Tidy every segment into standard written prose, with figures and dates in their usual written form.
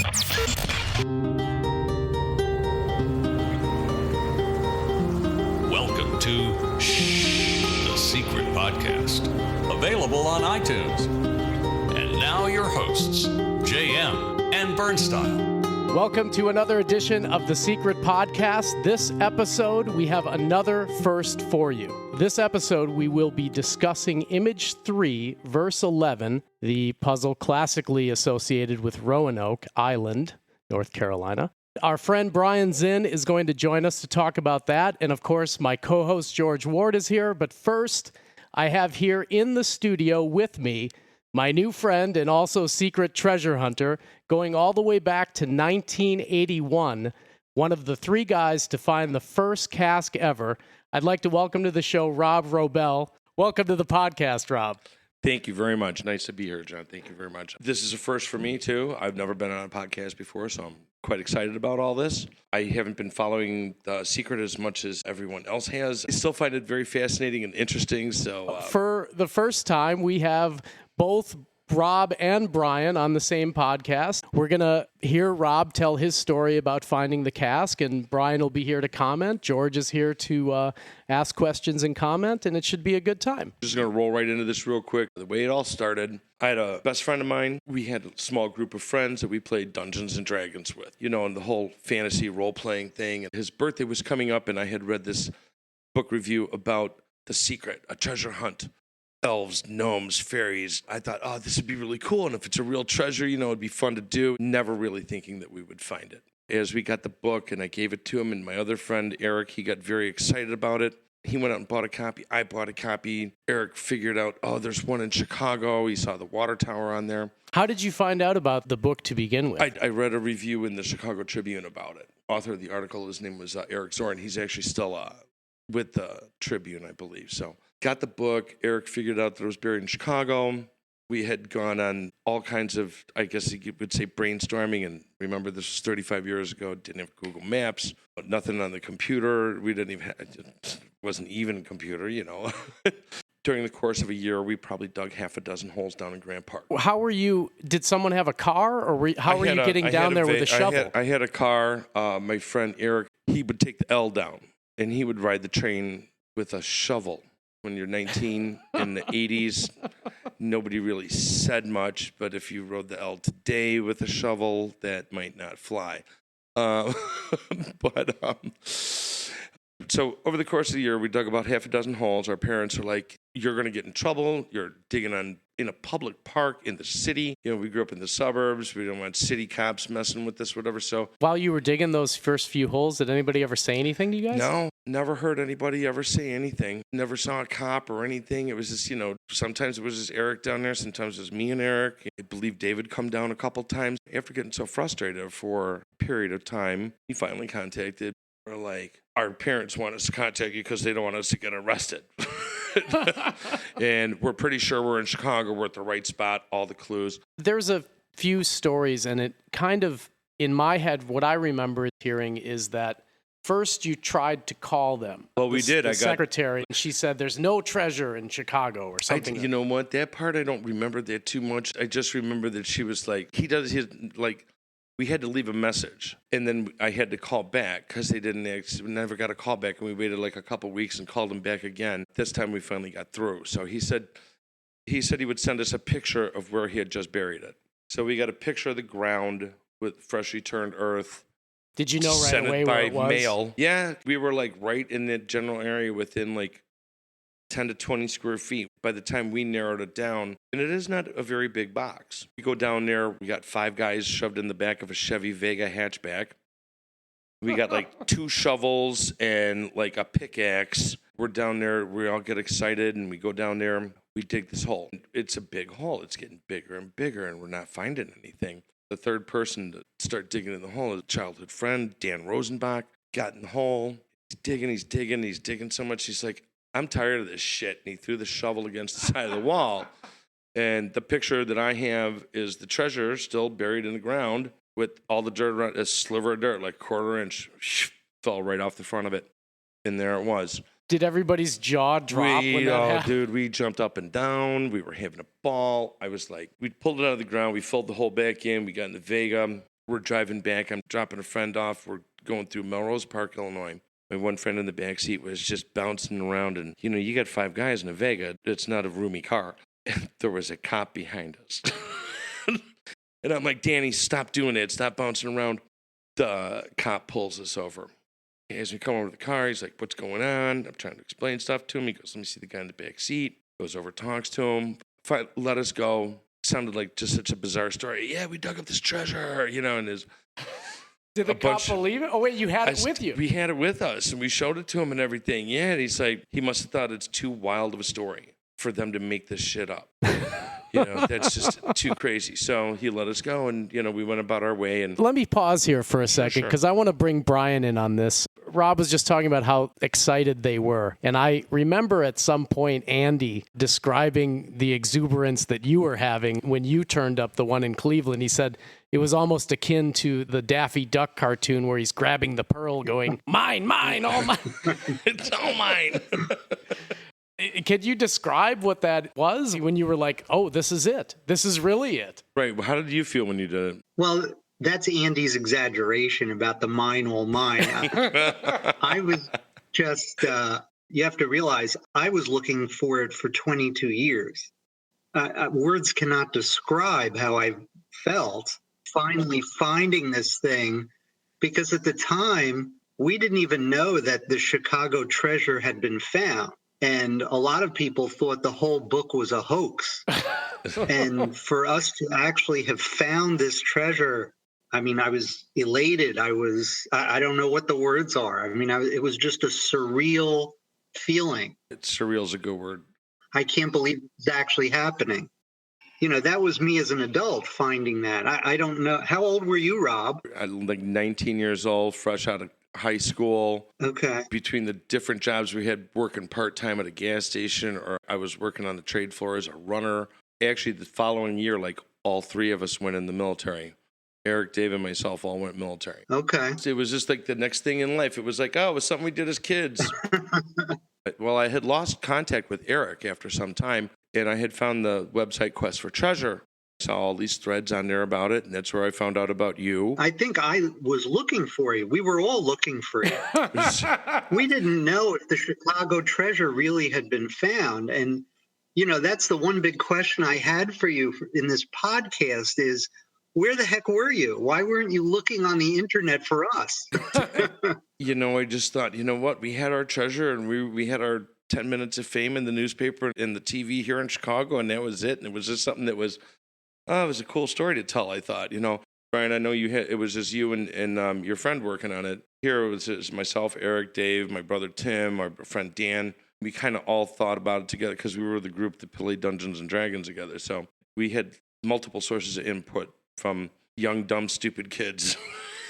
Welcome to Shhh, the Secret Podcast, available on iTunes. And now your hosts, JM and Bernstyle. Welcome to another edition of The Secret Podcast. This episode, we have another first for you. This episode, we will be discussing Image 3, Verse 11, the puzzle classically associated with Roanoke Island, North Carolina. Our friend Brian Zinn is going to join us to talk about that. And of course, my co-host George Ward is here. But first, I have here in the studio with me my new friend and also secret treasure hunter, going all the way back to 1981, one of the three guys to find the first casque ever. I'd like to welcome to the show Rob Wrobel. Welcome to the podcast, Rob. Thank you very much. Nice to be here, John. Thank you very much. This is a first for me, too. I've never been on a podcast before, so I'm quite excited about all this. I haven't been following The Secret as much as everyone else has. I still find it very fascinating and interesting. So for the first time, we have both Rob and Brian on the same podcast. We're going to hear Rob tell his story about finding the casque, and Brian will be here to comment. George is here to ask questions and comment, and it should be a good time. Just going to roll right into this real quick. The way it all started, I had a best friend of mine. We had a small group of friends that we played Dungeons and Dragons with, you know, and the whole fantasy role-playing thing. And his birthday was coming up, and I had read this book review about The Secret, a treasure hunt. Elves, gnomes, fairies. I thought, oh, this would be really cool. And if it's a real treasure, you know, it'd be fun to do. Never really thinking that we would find it. As we got the book and I gave it to him, and my other friend, Eric, he got very excited about it. He went out and bought a copy. I bought a copy. Eric figured out, oh, there's one in Chicago. He saw the water tower on there. How did you find out about the book to begin with? I read a review in the Chicago Tribune about it. Author of the article, his name was Eric Zorn. He's actually still with the Tribune, I believe. So got the book. Eric figured out that it was buried in Chicago. We had gone on all kinds of, I guess you would say, brainstorming. And remember, this was 35 years ago. Didn't have Google Maps, nothing on the computer. We didn't even have, it wasn't even a computer, you know. During the course of a year, we probably dug half a dozen holes down in Grant Park. How were you? Did someone have a car, or how were you getting down there with a shovel? I had a car. My friend Eric, he would take the L down, and he would ride the train with a shovel. When you're 19 in the 80s, nobody really said much, but if you rode the L today with a shovel, that might not fly. So over the course of the year, we dug about half a dozen holes. Our parents are like, you're going to get in trouble. You're digging in a public park in the city. You know, we grew up in the suburbs. We don't want city cops messing with this, whatever. So while you were digging those first few holes, did anybody ever say anything to you guys? No, never heard anybody ever say anything. Never saw a cop or anything. It was just, you know, sometimes it was just Eric down there. Sometimes it was me and Eric. I believe David come down a couple times. After getting so frustrated for a period of time, he finally contacted. We're like, our parents want us to contact you because they don't want us to get arrested. And we're pretty sure we're in Chicago. We're at the right spot, all the clues. There's a few stories, and it kind of, in my head, what I remember hearing is that first you tried to call them. Well, we did. The secretary, and she said there's no treasure in Chicago or something. You know what? That part, I don't remember that too much. I just remember that she was like, we had to leave a message, and then I had to call back because we never got a call back, and we waited like a couple weeks and called him back again. This time we finally got through. So he said he would send us a picture of where he had just buried it. So we got a picture of the ground with freshly turned earth. Did you know right sent away it where by it was? mail. Yeah, we were like right in the general area within like 10 to 20 square feet by the time we narrowed it down. And it is not a very big box. We go down there, we got 5 guys shoved in the back of a Chevy Vega hatchback. We got like 2 shovels and like a pickaxe. We're down there, we all get excited, and we go down there, we dig this hole. It's a big hole, it's getting bigger and bigger, and we're not finding anything. The third person to start digging in the hole is a childhood friend, Dan Rosenbach, got in the hole. He's digging so much, he's like, I'm tired of this shit. And he threw the shovel against the side of the wall. And the picture that I have is the treasure still buried in the ground with all the dirt around, a sliver of dirt, like 1/4 inch, fell right off the front of it. And there it was. Did everybody's jaw drop when that happened? Dude, we jumped up and down. We were having a ball. I was like, we pulled it out of the ground. We filled the hole back in. We got in the Vega. We're driving back. I'm dropping a friend off. We're going through Melrose Park, Illinois. My one friend in the back seat was just bouncing around. And, you got 5 guys in a Vega. It's not a roomy car. And there was a cop behind us. And I'm like, Danny, stop doing it. Stop bouncing around. The cop pulls us over. As we come over to the car, he's like, what's going on? I'm trying to explain stuff to him. He goes, let me see the guy in the back seat. Goes over, talks to him. Let us go. Sounded like just such a bizarre story. Yeah, we dug up this treasure, and his... Did the cop believe it? Oh, wait, you had it with you. We had it with us, and we showed it to him and everything. Yeah, and he's like, he must have thought it's too wild of a story for them to make this shit up. That's just too crazy. So he let us go, and, we went about our way. And let me pause here for a second, because I want to bring Brian in on this. Rob was just talking about how excited they were. And I remember at some point Andy describing the exuberance that you were having when you turned up the one in Cleveland. He said it was almost akin to the Daffy Duck cartoon where he's grabbing the pearl going, mine, all mine. It's all mine. Could you describe what that was when you were like, oh, this is it? This is really it? Right. Well, how did you feel when you did it? Well, that's Andy's exaggeration about the mine, all mine. I was just, you have to realize, I was looking for it for 22 years. Words cannot describe how I felt finally finding this thing, because at the time, we didn't even know that the Chicago treasure had been found. And a lot of people thought the whole book was a hoax. And for us to actually have found this treasure, I mean, I was elated. I don't know what the words are. I mean, it was just a surreal feeling. Surreal is a good word. I can't believe it's actually happening. That was me as an adult finding that. I don't know. How old were you, Rob? I'm like 19 years old, fresh out of high school. Okay. Between the different jobs we had, working part-time at a gas station, or I was working on the trade floor as a runner. Actually, the following year, like all 3 of us went in the military. Eric, Dave, and myself all went military. Okay. It was just like the next thing in life. It was like, it was something we did as kids. Well, I had lost contact with Eric after some time, and I had found the website Quest for Treasure. I saw all these threads on there about it, and that's where I found out about you. I think I was looking for you. We were all looking for you. We didn't know if the Chicago treasure really had been found. And, that's the one big question I had for you in this podcast is, where the heck were you? Why weren't you looking on the internet for us? I just thought, what? We had our treasure, and we had our 10 minutes of fame in the newspaper and the TV here in Chicago, and that was it. And it was just something that was, it was a cool story to tell, I thought. Brian, I know it was just you and your friend working on it. Here it was just myself, Eric, Dave, my brother Tim, our friend Dan. We kind of all thought about it together because we were the group that played Dungeons and Dragons together. So we had multiple sources of input from young, dumb, stupid kids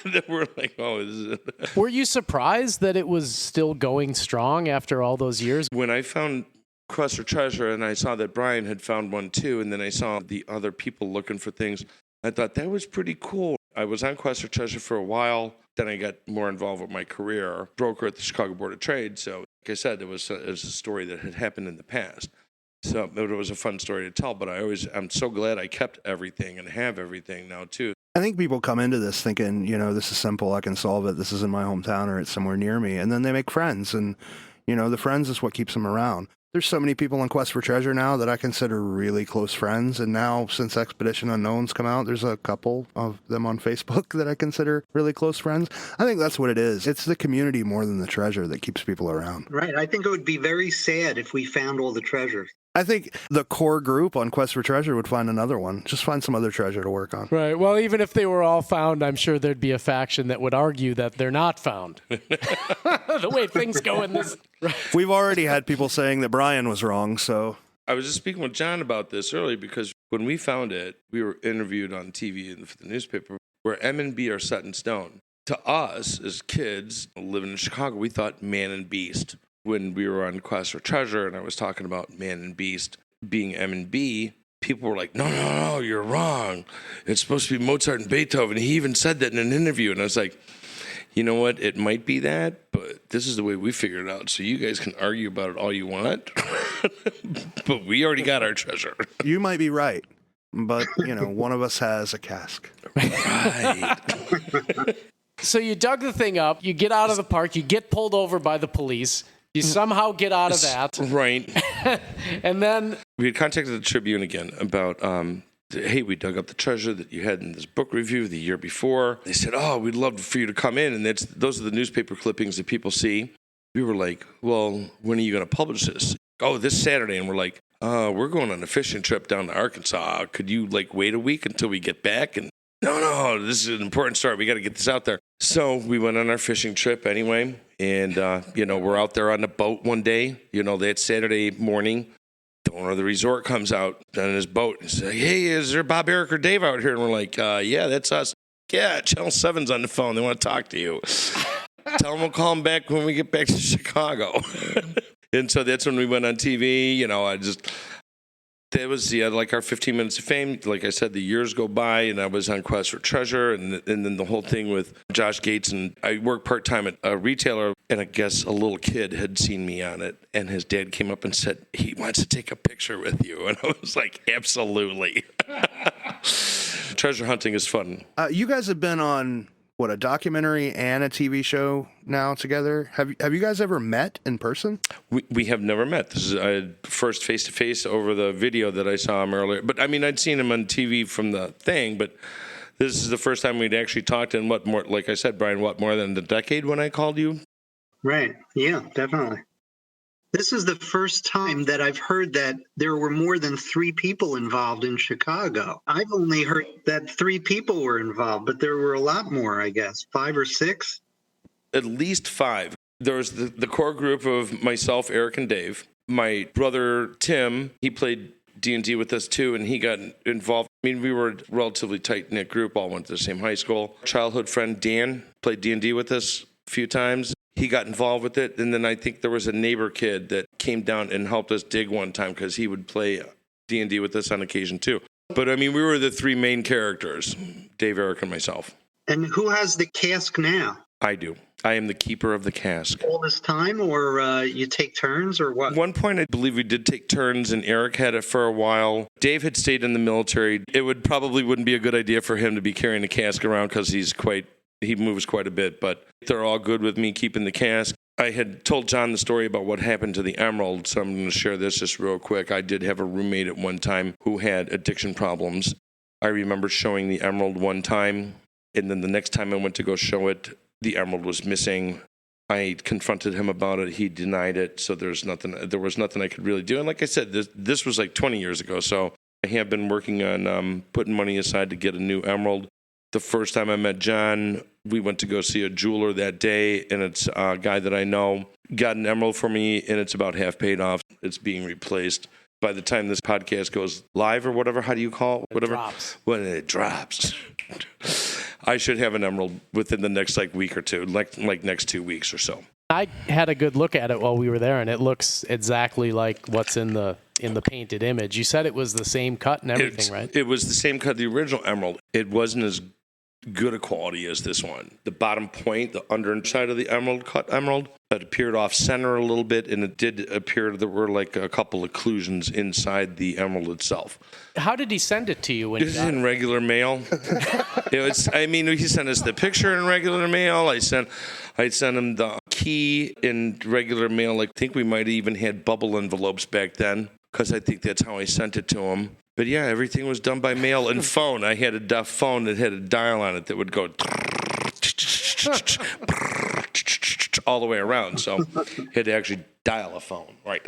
that were like, oh, this is it. Were you surprised that it was still going strong after all those years? When I found Quest for Treasure and I saw that Brian had found one too, and then I saw the other people looking for things, I thought that was pretty cool. I was on Quest for Treasure for a while. Then I got more involved with my career, broker at the Chicago Board of Trade. So, like I said, it was a story that had happened in the past. So it was a fun story to tell, but I'm so glad I kept everything and have everything now too. I think people come into this thinking, this is simple, I can solve it, this is in my hometown or it's somewhere near me, and then they make friends, and, the friends is what keeps them around. There's so many people on Quest for Treasure now that I consider really close friends, and now since Expedition Unknown's come out, there's a couple of them on Facebook that I consider really close friends. I think that's what it is. It's the community more than the treasure that keeps people around. Right. I think it would be very sad if we found all the treasures. I think the core group on Quest for Treasure would find another one. Just find some other treasure to work on. Right. Well, even if they were all found, I'm sure there'd be a faction that would argue that they're not found. The way things go in this. We've already had people saying that Brian was wrong, so. I was just speaking with John about this earlier because when we found it, we were interviewed on TV and for the newspaper where M and B are set in stone. To us, as kids living in Chicago, we thought Man and Beast. When we were on Quest for Treasure and I was talking about Man and Beast being M and B, people were like, no, you're wrong. It's supposed to be Mozart and Beethoven. He even said that in an interview. And I was like, you know what? It might be that, but this is the way we figured it out. So you guys can argue about it all you want, but we already got our treasure. You might be right. but, one of us has a casque. Right. So you dug the thing up, you get out of the park, you get pulled over by the police, you somehow get out of that. Right. And then We had contacted the Tribune again about, hey, we dug up the treasure that you had in this book review the year before. They said, oh, we'd love for you to come in. And those are the newspaper clippings that people see. We were like, well, when are you going to publish this? Oh, this Saturday. And we're like, we're going on a fishing trip down to Arkansas. Could you wait a week until we get back? And no, this is an important story. We got to get this out there. So we went on our fishing trip anyway. And, we're out there on the boat one day, that Saturday morning. The owner of the resort comes out on his boat and says, hey, is there Bob, Eric, or Dave out here? And we're like, yeah, that's us. Yeah, Channel 7's on the phone. They want to talk to you. Tell them we'll call them back when we get back to Chicago. And so that's when we went on TV. That was our 15 minutes of fame. Like I said, the years go by, and I was on Quest for Treasure, and then the whole thing with Josh Gates. And I worked part-time at a retailer, and I guess a little kid had seen me on it, and his dad came up and said, he wants to take a picture with you. And I was like, absolutely. Treasure hunting is fun. You guys have been on, a documentary and a TV show now together. Have you guys ever met in person? We have never met. This is first face-to-face over the video that I saw him earlier. But, I'd seen him on TV from the thing, but this is the first time we'd actually talked in, like I said, Brian, more than a decade when I called you? Right. Yeah, definitely. This is the first time that I've heard that there were more than 3 people involved in Chicago. I've only heard that 3 people were involved, but there were a lot more, I guess, 5 or 6. At least 5. There was the core group of myself, Eric, and Dave. My brother, Tim, he played D&D with us too, and he got involved. We were a relatively tight-knit group, all went to the same high school. Childhood friend Dan played D&D with us a few times. He got involved with it, and then I think there was a neighbor kid that came down and helped us dig one time because he would play D&D with us on occasion too. But, we were the 3 main characters, Dave, Eric, and myself. And who has the casque now? I do. I am the keeper of the casque. All this time, or you take turns, or what? At one point, I believe we did take turns, and Eric had it for a while. Dave had stayed in the military. It wouldn't be a good idea for him to be carrying a casque around because he moves quite a bit, but they're all good with me keeping the casque. I had told John the story about what happened to the emerald, so I'm going to share this just real quick. I did have a roommate at one time who had addiction problems. I remember showing the emerald one time, and then the next time I went to go show it, the emerald was missing. I confronted him about it. He denied it, so there was nothing I could really do. And like I said, this was 20 years ago, so I have been working on putting money aside to get a new emerald. The first time I met John, we went to go see a jeweler that day, and it's a guy that I know got an emerald for me, and it's about half paid off. It's being replaced. By the time this podcast goes live or whatever, how do you call it? Whatever. Drops. When it drops. I should have an emerald within the next week or two, like next 2 weeks or so. I had a good look at it while we were there, and it looks exactly like what's in the painted image. You said it was the same cut and everything, right? It was the same cut, the original emerald. It wasn't as good a quality as this one. The bottom point, the underside of the cut emerald, it appeared off center a little bit, and it did appear there were a couple occlusions inside the emerald itself. How did he send it to you when It was in regular mail. He sent us the picture in regular mail. I sent him the key in regular mail. I think we might have even had bubble envelopes back then, because I think that's how I sent it to him. But yeah, everything was done by mail and phone. I had a phone that had a dial on it that would go all the way around. So you had to actually dial a phone, right?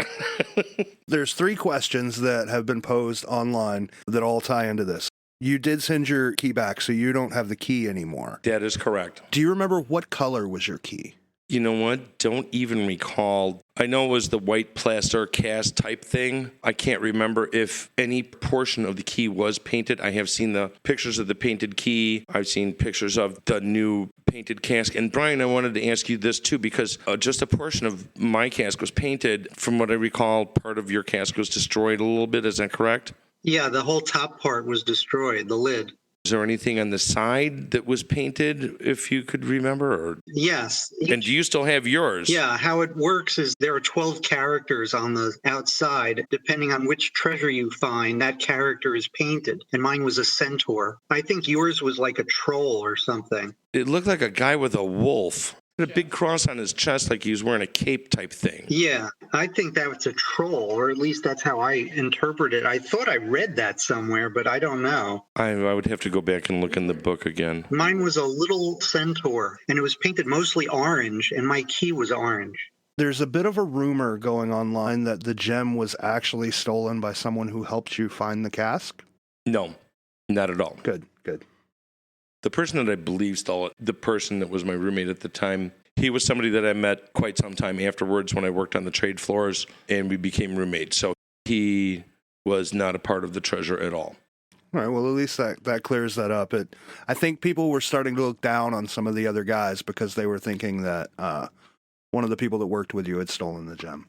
There's 3 questions that have been posed online that all tie into this. You did send your key back, so you don't have the key anymore. That is correct. Do you remember what color was your key? You know what? Don't even recall. I know it was the white plaster cast type thing. I can't remember if any portion of the key was painted. I have seen the pictures of the painted key. I've seen pictures of the new painted cask. And Brian, I wanted to ask you this too, because just a portion of my cask was painted. From what I recall, part of your cask was destroyed a little bit. Is that correct? Yeah, the whole top part was destroyed, the lid. Is there anything on the side that was painted, if you could remember? Or... Yes. And do you still have yours? Yeah, how it works is there are 12 characters on the outside. Depending on which treasure you find, that character is painted. And mine was a centaur. I think yours was like a troll or something. It looked like a guy with a wolf. A big cross on his chest, like he was wearing a cape type thing. Yeah, I think that was a troll, or at least that's how I interpret it. I thought I read that somewhere, but I don't know. I would have to go back and look in the book again. Mine was a little centaur, and it was painted mostly orange, and my key was orange. There's a bit of a rumor going online that the gem was actually stolen by someone who helped you find the casque. No, not at all. Good, good. The person that I believe stole it, the person that was my roommate at the time, he was somebody that I met quite some time afterwards when I worked on the trade floors, and we became roommates. So he was not a part of the treasure at all. All right, well, at least that clears that up. I think people were starting to look down on some of the other guys because they were thinking that one of the people that worked with you had stolen the gem.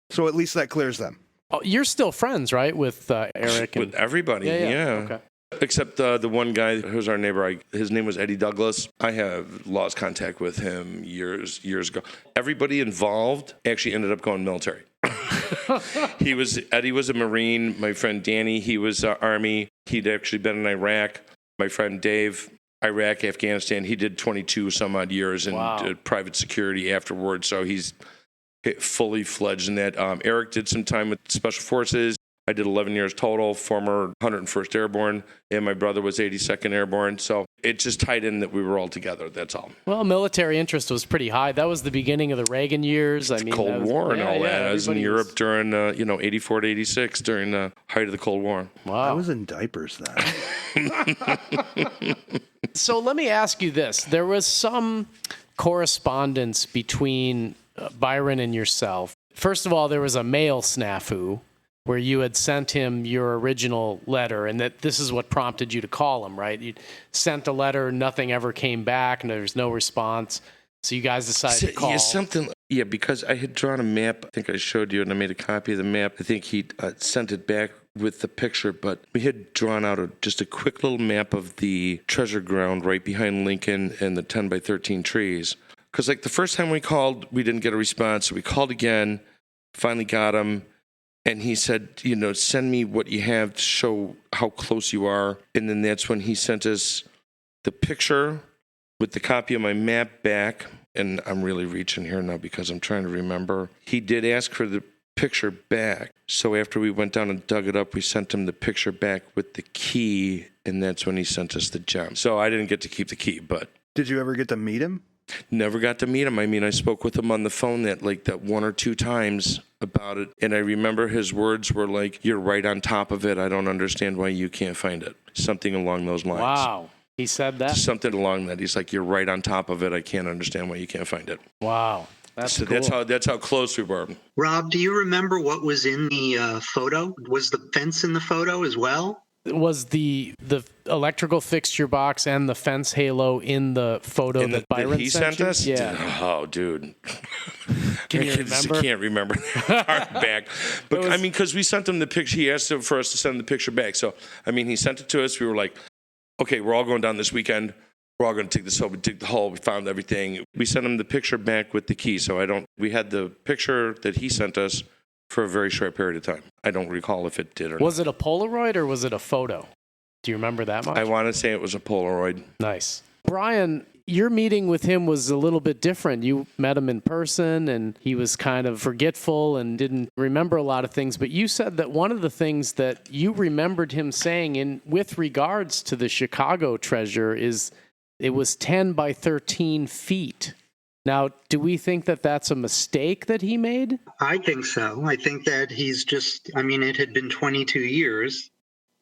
So at least that clears them. Oh, you're still friends, right, with Eric? With everybody, yeah. Okay. Except the one guy who's our neighbor. His name was Eddie Douglas. I have lost contact with him years ago. Everybody involved actually ended up going military. Eddie was a Marine. My friend Danny, he was Army. He'd actually been in Iraq. My friend Dave, Iraq, Afghanistan. He did 22 some odd years in private security afterwards. So he's fully fledged in that. Eric did some time with Special Forces. I did 11 years total, former 101st Airborne, and my brother was 82nd Airborne. So it just tied in that we were all together. That's all. Well, military interest was pretty high. That was the beginning of the Reagan years. Cold War and all that. I was in Europe during, 84 to 86, during the height of the Cold War. Wow. I was in diapers then. So let me ask you this. There was some correspondence between Byron and yourself. First of all, there was a mail snafu, where you had sent him your original letter, and that this is what prompted you to call him, right? You sent a letter, nothing ever came back, and there was no response. So you guys decided to call. Yeah, because I had drawn a map. I think I showed you, and I made a copy of the map. I think he sent it back with the picture, but we had drawn out just a quick little map of the treasure ground right behind Lincoln and the 10 by 13 trees. Because like the first time we called, we didn't get a response. So we called again, finally got him. And he said, send me what you have to show how close you are. And then that's when he sent us the picture with the copy of my map back. And I'm really reaching here now because I'm trying to remember. He did ask for the picture back. So after we went down and dug it up, we sent him the picture back with the key. And that's when he sent us the gem. So I didn't get to keep the key, but... Did you ever get to meet him? Never got to meet him. I mean, I spoke with him on the phone that one or two times about it. And I remember his words were like, "You're right on top of it. I don't understand why you can't find it." Something along those lines. Wow. He said that? Something along that. He's like, "You're right on top of it. I can't understand why you can't find it." Wow. That's cool. That's how close we were. Rob, do you remember what was in the photo? Was the fence in the photo as well? Was the electrical fixture box and the fence halo in the photo that Byron he sent us? Yeah. Oh, dude. Can you remember? I can't remember that far back. But because we sent him the picture. He asked for us to send the picture back. So, he sent it to us. We were like, okay, we're all going down this weekend. We're all going to take this hole. We dig the hole. We found everything. We sent him the picture back with the key. So we had the picture that he sent us for a very short period of time. I don't recall if it did or not. Was it a Polaroid or was it a photo? Do you remember that much? I want to say it was a Polaroid. Nice. Brian, your meeting with him was a little bit different. You met him in person, and he was kind of forgetful and didn't remember a lot of things. But you said that one of the things that you remembered him saying with regards to the Chicago treasure is it was 10 by 13 feet. Now, do we think that that's a mistake that he made? I think so. I think that it had been 22 years.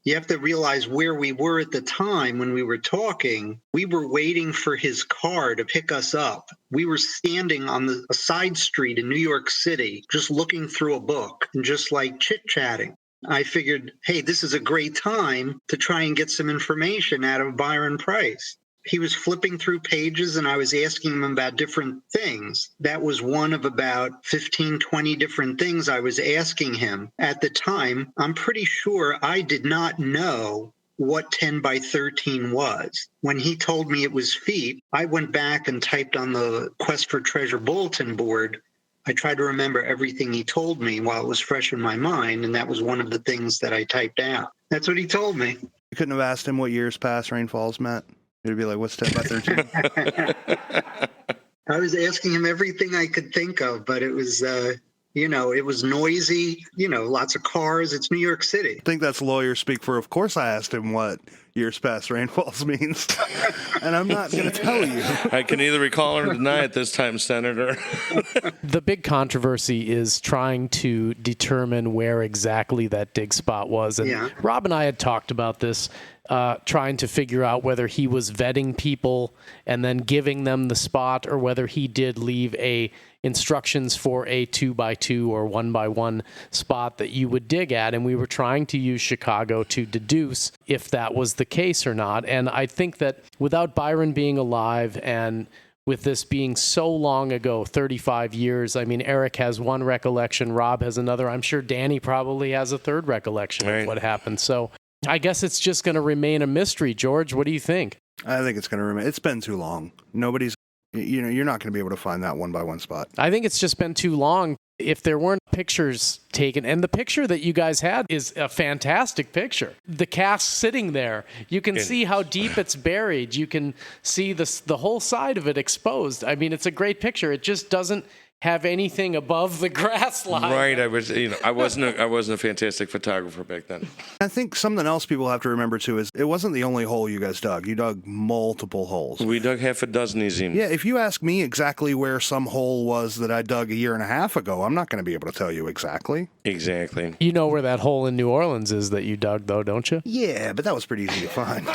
You have to realize where we were at the time when we were talking. We were waiting for his car to pick us up. We were standing on a side street in New York City, just looking through a book and just like chit-chatting. I figured, hey, this is a great time to try and get some information out of Byron Price. He was flipping through pages and I was asking him about different things. That was one of about 15, 20 different things I was asking him. At the time, I'm pretty sure I did not know what 10 by 13 was. When he told me it was feet, I went back and typed on the Quest for Treasure bulletin board. I tried to remember everything he told me while it was fresh in my mind, and that was one of the things that I typed out. That's what he told me. You couldn't have asked him what years past rainfalls meant. It'd be like, what's 10 by 13? I was asking him everything I could think of, but it was, it was noisy, lots of cars. It's New York City. I think that's lawyer speak for, of course I asked him what years past rainfalls means. And I'm not going to tell you. I can either recall or deny it this time, Senator. The big controversy is trying to determine where exactly that dig spot was. And Rob and I had talked about this, trying to figure out whether he was vetting people and then giving them the spot, or whether he did leave instructions for a 2x2 or 1x1 spot that you would dig at. And we were trying to use Chicago to deduce if that was the case or not. And I think that without Byron being alive, and with this being so long ago, 35 years, I mean, Eric has one recollection, Rob has another. I'm sure Danny probably has a third recollection of what happened. So I guess it's just going to remain a mystery. George, what do you think? I think it's going to remain. It's been too long. Nobody's, you're not going to be able to find that 1x1 spot. I think it's just been too long. If there weren't pictures taken, and the picture that you guys had is a fantastic picture. The casque sitting there, you can see how deep it's buried. You can see the whole side of it exposed. I mean, it's a great picture. It just doesn't have anything above the grass line. Right. I wasn't a fantastic photographer back then. I think something else people have to remember too is it wasn't the only hole you guys dug. You dug multiple holes. We dug half a dozen, Zinn. Yeah, if you ask me exactly where some hole was that I dug a year and a half ago, I'm not going to be able to tell you exactly. Exactly. You know where that hole in New Orleans is that you dug, though, don't you? Yeah, but that was pretty easy to find.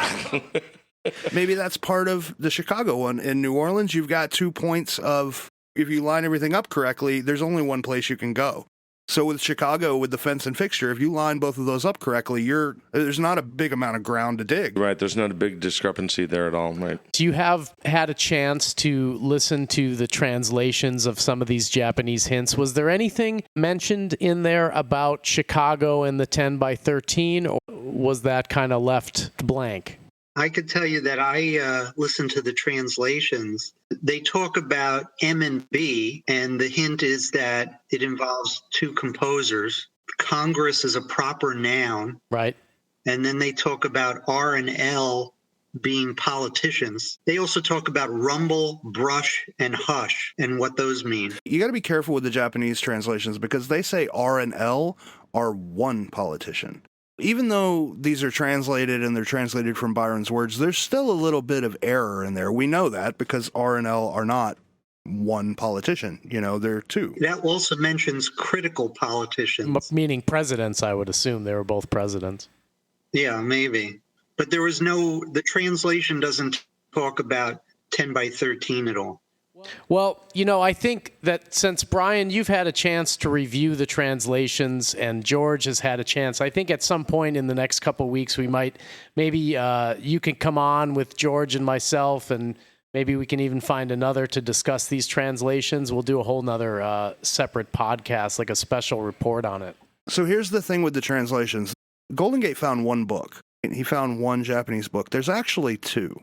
Maybe that's part of the Chicago one. In New Orleans, you've got 2 points of, if you line everything up correctly, there's only one place you can go. So with Chicago, with the fence and fixture, if you line both of those up correctly, there's not a big amount of ground to dig. Right, there's not a big discrepancy there at all, right? You have had a chance to listen to the translations of some of these Japanese hints. Was there anything mentioned in there about Chicago and the 10 by 13, or was that kind of left blank? I could tell you that I listened to the translations. They talk about M and B, and the hint is that it involves two composers. Congress is a proper noun. Right. And then they talk about R and L being politicians. They also talk about rumble, brush, and hush, and what those mean. You got to be careful with the Japanese translations because they say R and L are one politician. Even though these are translated and they're translated from Byron's words, there's still a little bit of error in there. We know that because R and L are not one politician. They're two. That also mentions critical politicians. Meaning presidents, I would assume. They were both presidents. Yeah, maybe. But the translation doesn't talk about 10 by 13 at all. Well, I think that since, Brian, you've had a chance to review the translations and George has had a chance, I think at some point in the next couple of weeks we might, maybe you can come on with George and myself, and maybe we can even find another to discuss these translations. We'll do a whole nother separate podcast, like a special report on it. So here's the thing with the translations. Golden Gate found one book. He found one Japanese book. There's actually two.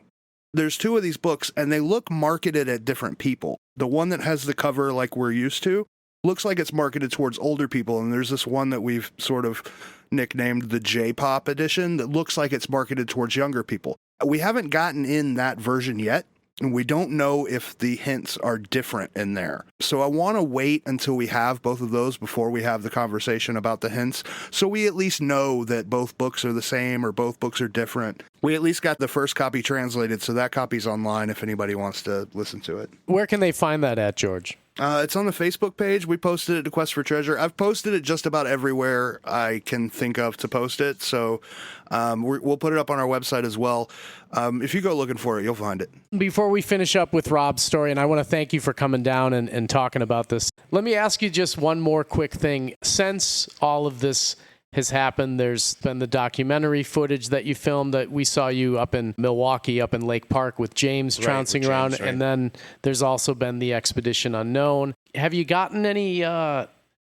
There's two of these books, and they look marketed at different people. The one that has the cover like we're used to looks like it's marketed towards older people, and there's this one that we've sort of nicknamed the J-Pop edition that looks like it's marketed towards younger people. We haven't gotten in that version yet, and we don't know if the hints are different in there. So I want to wait until we have both of those before we have the conversation about the hints, so we at least know that both books are the same or both books are different. We at least got the first copy translated, so that copy's online if anybody wants to listen to it. Where can they find that at, George? It's on the Facebook page. We posted it to Quest for Treasure. I've posted it just about everywhere I can think of to post it, so we'll put it up on our website as well. If you go looking for it, you'll find it. Before we finish up with Rob's story, and I want to thank you for coming down and talking about this, let me ask you just one more quick thing. Since all of this has happened, there's been the documentary footage that you filmed that we saw you up in Milwaukee, up in Lake Park with James trouncing around, and then there's also been the Expedition Unknown. Have you gotten any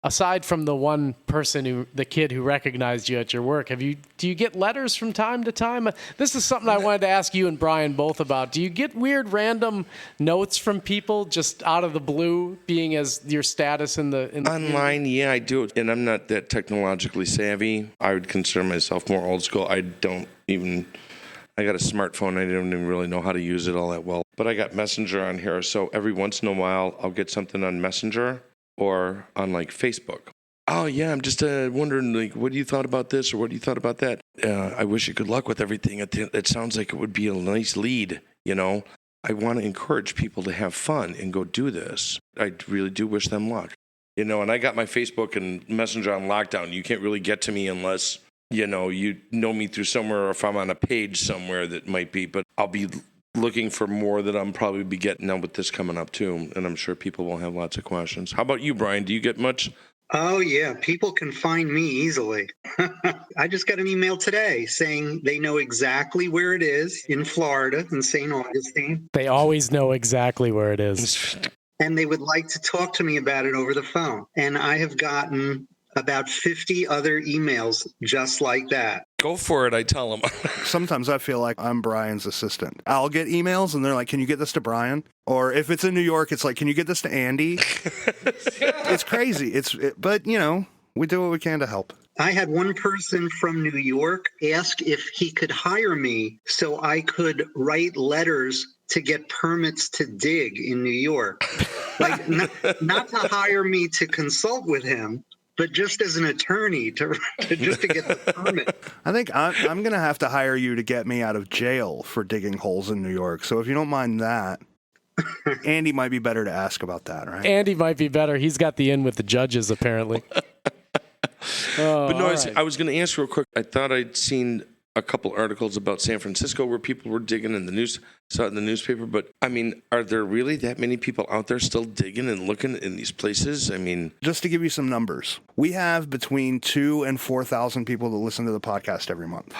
aside from the one person the kid who recognized you at your work, do you get letters from time to time? This is something I wanted to ask you and Brian both about. Do you get weird random notes from people just out of the blue, being as your status in the online? Yeah, I do. And I'm not that technologically savvy. I would consider myself more old school. I got a smartphone. I don't even really know how to use it all that well. But I got Messenger on here. So every once in a while, I'll get something on Messenger or on like Facebook. Oh, yeah, I'm just wondering, like, what do you thought about this or what do you thought about that? I wish you good luck with everything. It sounds like it would be a nice lead, you know. I want to encourage people to have fun and go do this. I really do wish them luck. You know, and I got my Facebook and Messenger on lockdown. You can't really get to me unless, you know me through somewhere or if I'm on a page somewhere that might be. But I'll be looking for more that I'm probably be getting now with this coming up too. And I'm sure people will have lots of questions. How about you, Brian? Do you get much? Oh, yeah. People can find me easily. I just got an email today saying they know exactly where it is in Florida, in St. Augustine. They always know exactly where it is. And they would like to talk to me about it over the phone. And I have gotten about 50 other emails just like that. Go for it, I tell them. Sometimes I feel like I'm Brian's assistant. I'll get emails and they're like, can you get this to Brian? Or if it's in New York, it's like, can you get this to Andy? It's crazy. But, you know, we do what we can to help. I had one person from New York ask if he could hire me so I could write letters to get permits to dig in New York. Like, not to hire me to consult with him, but just as an attorney to get the permit. I think I'm going to have to hire you to get me out of jail for digging holes in New York. So if you don't mind that, Andy might be better to ask about that, right? Andy might be better. He's got the in with the judges, apparently. But no, I was going to ask real quick. I thought I'd seen a couple articles about San Francisco where people were digging in the news, saw it in the newspaper. But I mean, are there really that many people out there still digging and looking in these places? I mean, just to give you some numbers, we have between 2,000 and 4,000 people that listen to the podcast every month.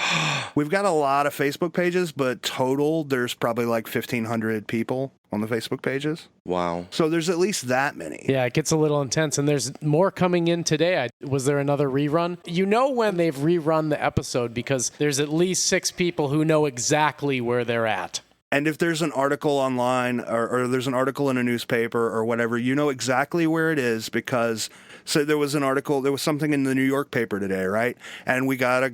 We've got a lot of Facebook pages, but total, there's probably like 1,500 people on the Facebook pages. Wow. So there's at least that many. Yeah, it gets a little intense, and there's more coming in today. Was there another rerun? You know when they've rerun the episode because there's at least 6 people who know exactly where they're at. And if there's an article online or there's an article in a newspaper or whatever, you know exactly where it is because, so there was an article, there was something in the New York paper today, right? And we got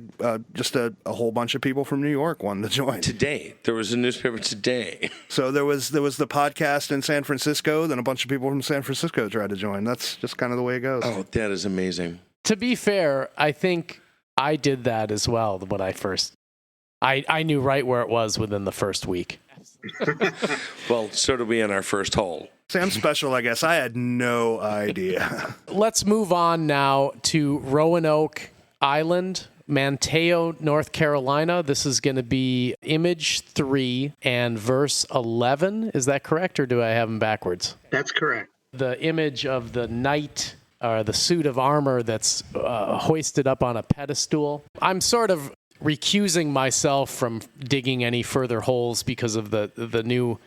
just a whole bunch of people from New York wanting to join. Today. There was a newspaper today. So there was the podcast in San Francisco, then a bunch of people from San Francisco tried to join. That's just kind of the way it goes. Oh, that is amazing. To be fair, I think I did that as well when I first... I knew right where it was within the first week. Well, so did we in our first hole. Sam Special, I guess. I had no idea. Let's move on now to Roanoke Island, Manteo, North Carolina. This is going to be image 3 and verse 11. Is that correct, or do I have them backwards? That's correct. The image of the knight, or the suit of armor that's hoisted up on a pedestal. I'm sort of recusing myself from digging any further holes because of the new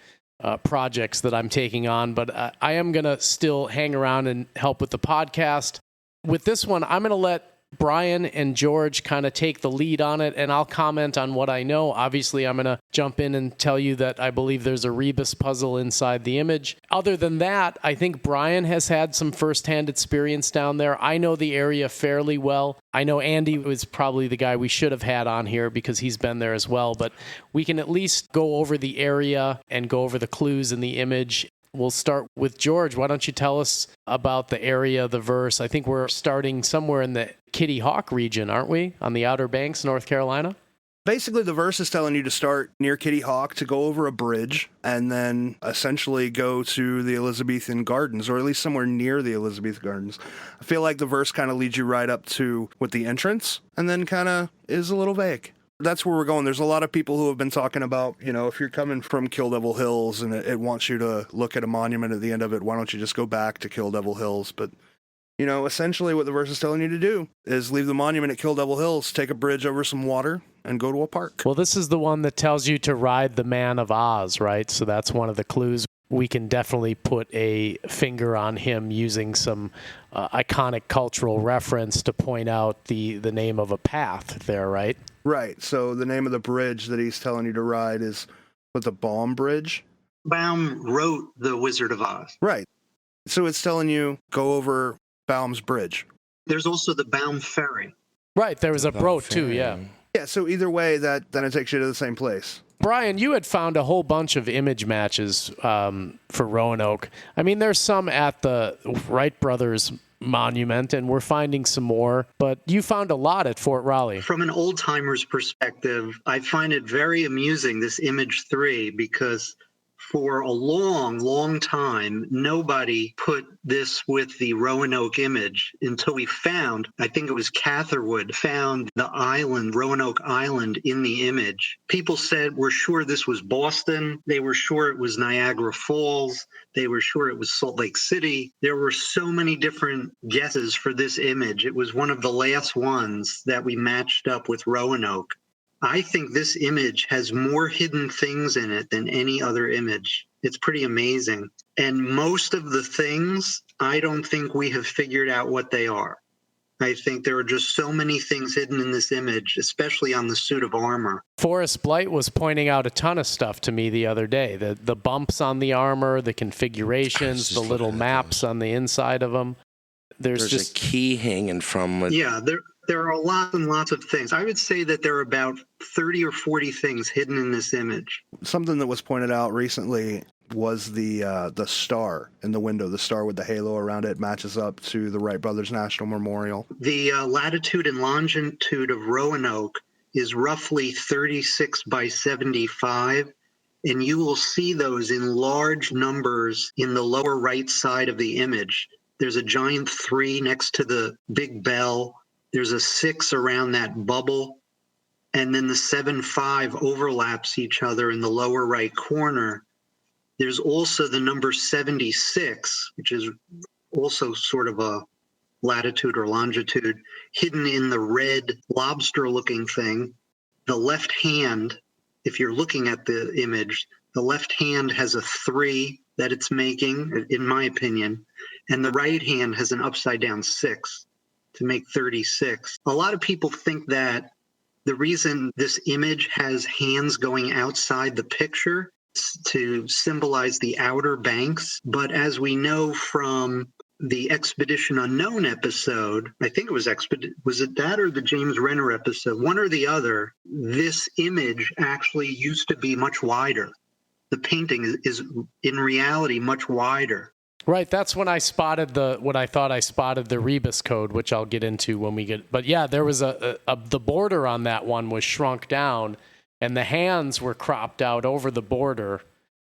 projects that I'm taking on, but I am going to still hang around and help with the podcast. With this one, I'm going to let Brian and George kind of take the lead on it, and I'll comment on what I know. Obviously, I'm going to jump in and tell you that I believe there's a rebus puzzle inside the image. Other than that, I think Brian has had some firsthand experience down there. I know the area fairly well. I know Andy was probably the guy we should have had on here because he's been there as well, but we can at least go over the area and go over the clues in the image. We'll start with George. Why don't you tell us about the area, the verse? I think we're starting somewhere in the Kitty Hawk region, aren't we? On the Outer Banks, North Carolina? Basically, the verse is telling you to start near Kitty Hawk, to go over a bridge, and then essentially go to the Elizabethan Gardens, or at least somewhere near the Elizabethan Gardens. I feel like the verse kind of leads you right up to with the entrance, and then kind of is a little vague. That's where we're going. There's a lot of people who have been talking about, you know, if you're coming from Kill Devil Hills and it wants you to look at a monument at the end of it, why don't you just go back to Kill Devil Hills? But, you know, essentially what the verse is telling you to do is leave the monument at Kill Devil Hills, take a bridge over some water, and go to a park. Well, this is the one that tells you to ride the Man of Oz, right? So that's one of the clues. we can definitely put a finger on him using some iconic cultural reference to point out the name of a path there, right? Right. So the name of the bridge that he's telling you to ride is the Baum Bridge. Baum wrote The Wizard of Oz. Right. So it's telling you go over Baum's Bridge. There's also the Baum Ferry. Right. There was a boat too. Yeah. Yeah. So either way, then it takes you to the same place. Brian, you had found a whole bunch of image matches for Roanoke. I mean, there's some at the Wright Brothers Monument, and we're finding some more, but you found a lot at Fort Raleigh. From an old-timer's perspective, I find it very amusing, this image 3, because for a long, long time, nobody put this with the Roanoke image until we found, I think it was Catherwood, found the island, Roanoke Island, in the image. People said, we're sure this was Boston. They were sure it was Niagara Falls. They were sure it was Salt Lake City. There were so many different guesses for this image. It was one of the last ones that we matched up with Roanoke. I think this image has more hidden things in it than any other image. It's pretty amazing. And most of the things, I don't think we have figured out what they are. I think there are just so many things hidden in this image, especially on the suit of armor. Forrest Blight was pointing out a ton of stuff to me the other day. The bumps on the armor, the configurations, the little maps on the inside of them. There's just a key hanging from it. Yeah, there are lots and lots of things. I would say that there are about 30 or 40 things hidden in this image. Something that was pointed out recently was the star in the window. The star with the halo around it matches up to the Wright Brothers National Memorial. The latitude and longitude of Roanoke is roughly 36 by 75, and you will see those in large numbers in the lower right side of the image. There's a giant 3 next to the big bell. There's a 6 around that bubble, and then the 7-5 overlaps each other in the lower right corner. There's also the number 76, which is also sort of a latitude or longitude, hidden in the red lobster-looking thing. The left hand, if you're looking at the image, the left hand has a 3 that it's making, in my opinion, and the right hand has an upside-down 6. To make 36. A lot of people think that the reason this image has hands going outside the picture is to symbolize the Outer Banks. But as we know from the Expedition Unknown episode, I think it was it that or the James Renner episode? One or the other, this image actually used to be much wider. The painting is in reality much wider. Right, that's when I spotted what I thought I spotted the Rebus code, which I'll get into when we get. But yeah, there was the border on that one was shrunk down, and the hands were cropped out over the border,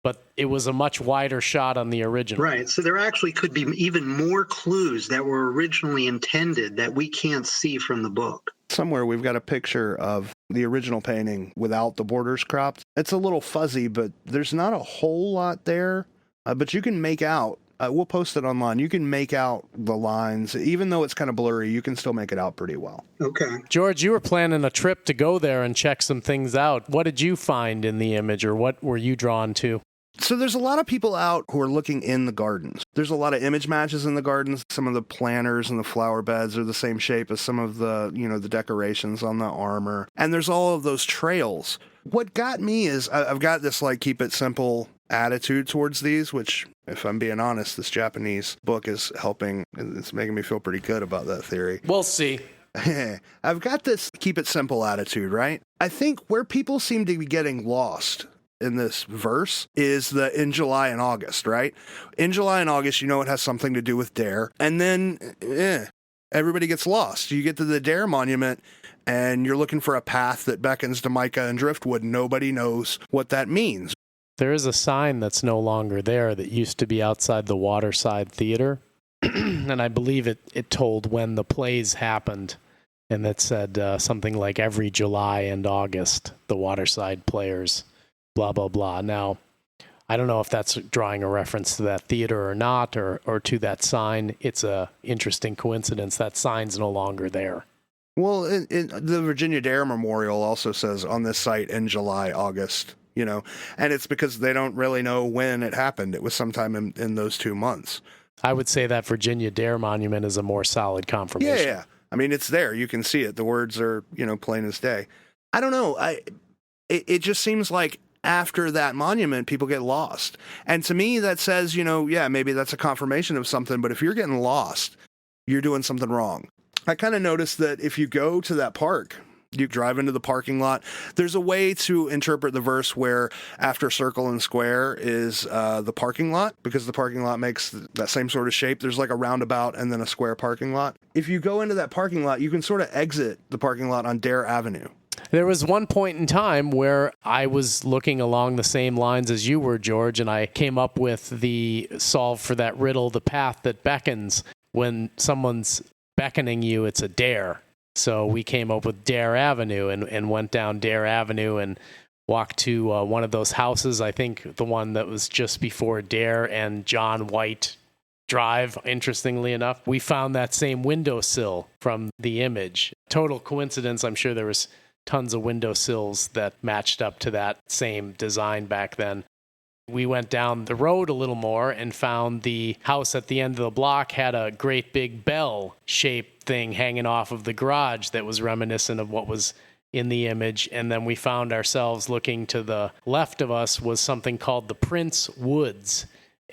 but it was a much wider shot on the original. Right, so there actually could be even more clues that were originally intended that we can't see from the book. Somewhere we've got a picture of the original painting without the borders cropped. It's a little fuzzy, but there's not a whole lot there, but you can make out. We'll post it online. You can make out the lines. Even though it's kind of blurry, you can still make it out pretty well. Okay. George, you were planning a trip to go there and check some things out. What did you find in the image, or what were you drawn to? So there's a lot of people out who are looking in the gardens. There's a lot of image matches in the gardens. Some of the planters and the flower beds are the same shape as some of the, the decorations on the armor. And there's all of those trails. What got me is I've got this keep it simple attitude towards these, which, if I'm being honest, this Japanese book is helping. It's making me feel pretty good about that theory. We'll see. I've got this keep it simple attitude, right? I think where people seem to be getting lost in this verse is the in July and August, right? In July and August, it has something to do with Dare. And then everybody gets lost. You get to the Dare Monument and you're looking for a path that beckons to mica and driftwood. Nobody knows what that means. There is a sign that's no longer there that used to be outside the Waterside Theater. And I believe it told when the plays happened. And it said something like every July and August, the Waterside Players, blah, blah, blah. Now, I don't know if that's drawing a reference to that theater or not, or to that sign. It's a interesting coincidence. That sign's no longer there. Well, the Virginia Dare Memorial also says on this site in July, August. and it's because they don't really know when it happened. It was sometime in those 2 months. I would say that Virginia Dare Monument is a more solid confirmation. Yeah. I mean, it's there. You can see it. The words are, plain as day. I don't know. It just seems like after that monument, people get lost. And to me, that says, maybe that's a confirmation of something. But if you're getting lost, you're doing something wrong. I kind of noticed that if you go to that park, you drive into the parking lot, there's a way to interpret the verse where after circle and square is the parking lot, because the parking lot makes that same sort of shape. There's like a roundabout and then a square parking lot. If you go into that parking lot, you can sort of exit the parking lot on Dare Avenue. There was one point in time where I was looking along the same lines as you were, George, and I came up with the solve for that riddle, the path that beckons. When someone's beckoning you, it's a dare. So we came up with Dare Avenue and went down Dare Avenue and walked to one of those houses, I think the one that was just before Dare and John White Drive, interestingly enough. We found that same windowsill from the image. Total coincidence, I'm sure there was tons of windowsills that matched up to that same design back then. We went down the road a little more and found the house at the end of the block had a great big bell-shaped thing hanging off of the garage that was reminiscent of what was in the image. And then we found ourselves looking to the left of us was something called the Prince Woods.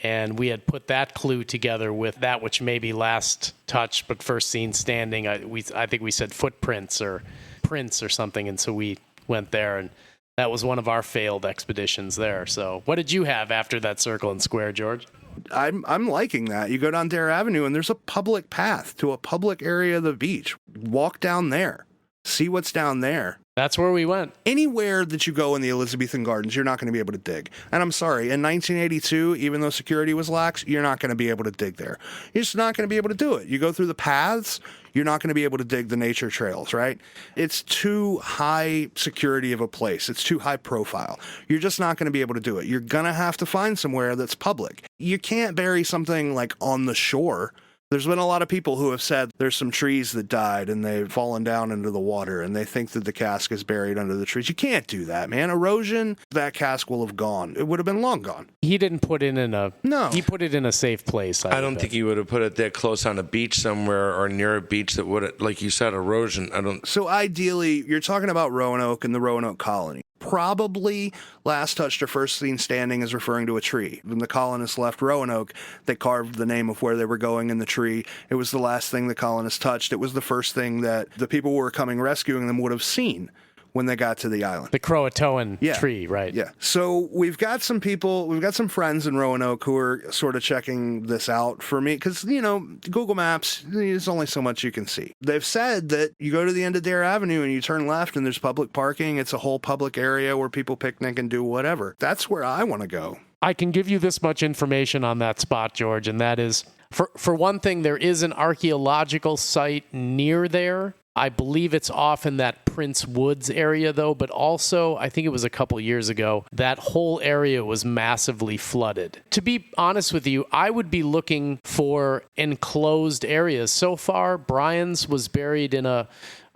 And we had put that clue together with that which may be last touched but first seen standing. I think we said footprints or prints or something. And so we went there, and that was one of our failed expeditions there. So what did you have after that circle and square, George? I'm liking that. You go down Dare Avenue, and there's a public path to a public area of the beach. Walk down there. See what's down there. That's where we went. Anywhere that you go in the Elizabethan Gardens, you're not going to be able to dig. And I'm sorry, in 1982, even though security was lax, you're not going to be able to dig there. You're just not going to be able to do it. You go through the paths, you're not going to be able to dig the nature trails, right? It's too high security of a place. It's too high profile. You're just not going to be able to do it. You're going to have to find somewhere that's public. You can't bury something like on the shore. There's been a lot of people who have said there's some trees that died and they've fallen down into the water and they think that the casque is buried under the trees. You can't do that, man. Erosion, that casque will have gone. It would have been long gone. He didn't put it in a... No. He put it in a safe place. I don't think he would have put it that close on a beach somewhere or near a beach that would, like you said, erosion. So ideally, you're talking about Roanoke and the Roanoke colony. Probably last touched or first seen standing is referring to a tree. When the colonists left Roanoke, they carved the name of where they were going in the tree. It was the last thing the colonists touched. It was the first thing that the people who were coming rescuing them would have seen when they got to the island. The Croatoan tree, right? Yeah. So we've got some friends in Roanoke who are sort of checking this out for me because, Google Maps, there's only so much you can see. They've said that you go to the end of Dare Avenue and you turn left and there's public parking. It's a whole public area where people picnic and do whatever. That's where I want to go. I can give you this much information on that spot, George, and that is, for one thing, there is an archaeological site near there. I believe it's off in that Prince Woods area, though, but also, I think it was a couple years ago, that whole area was massively flooded. To be honest with you, I would be looking for enclosed areas. So far, Brian's was buried in a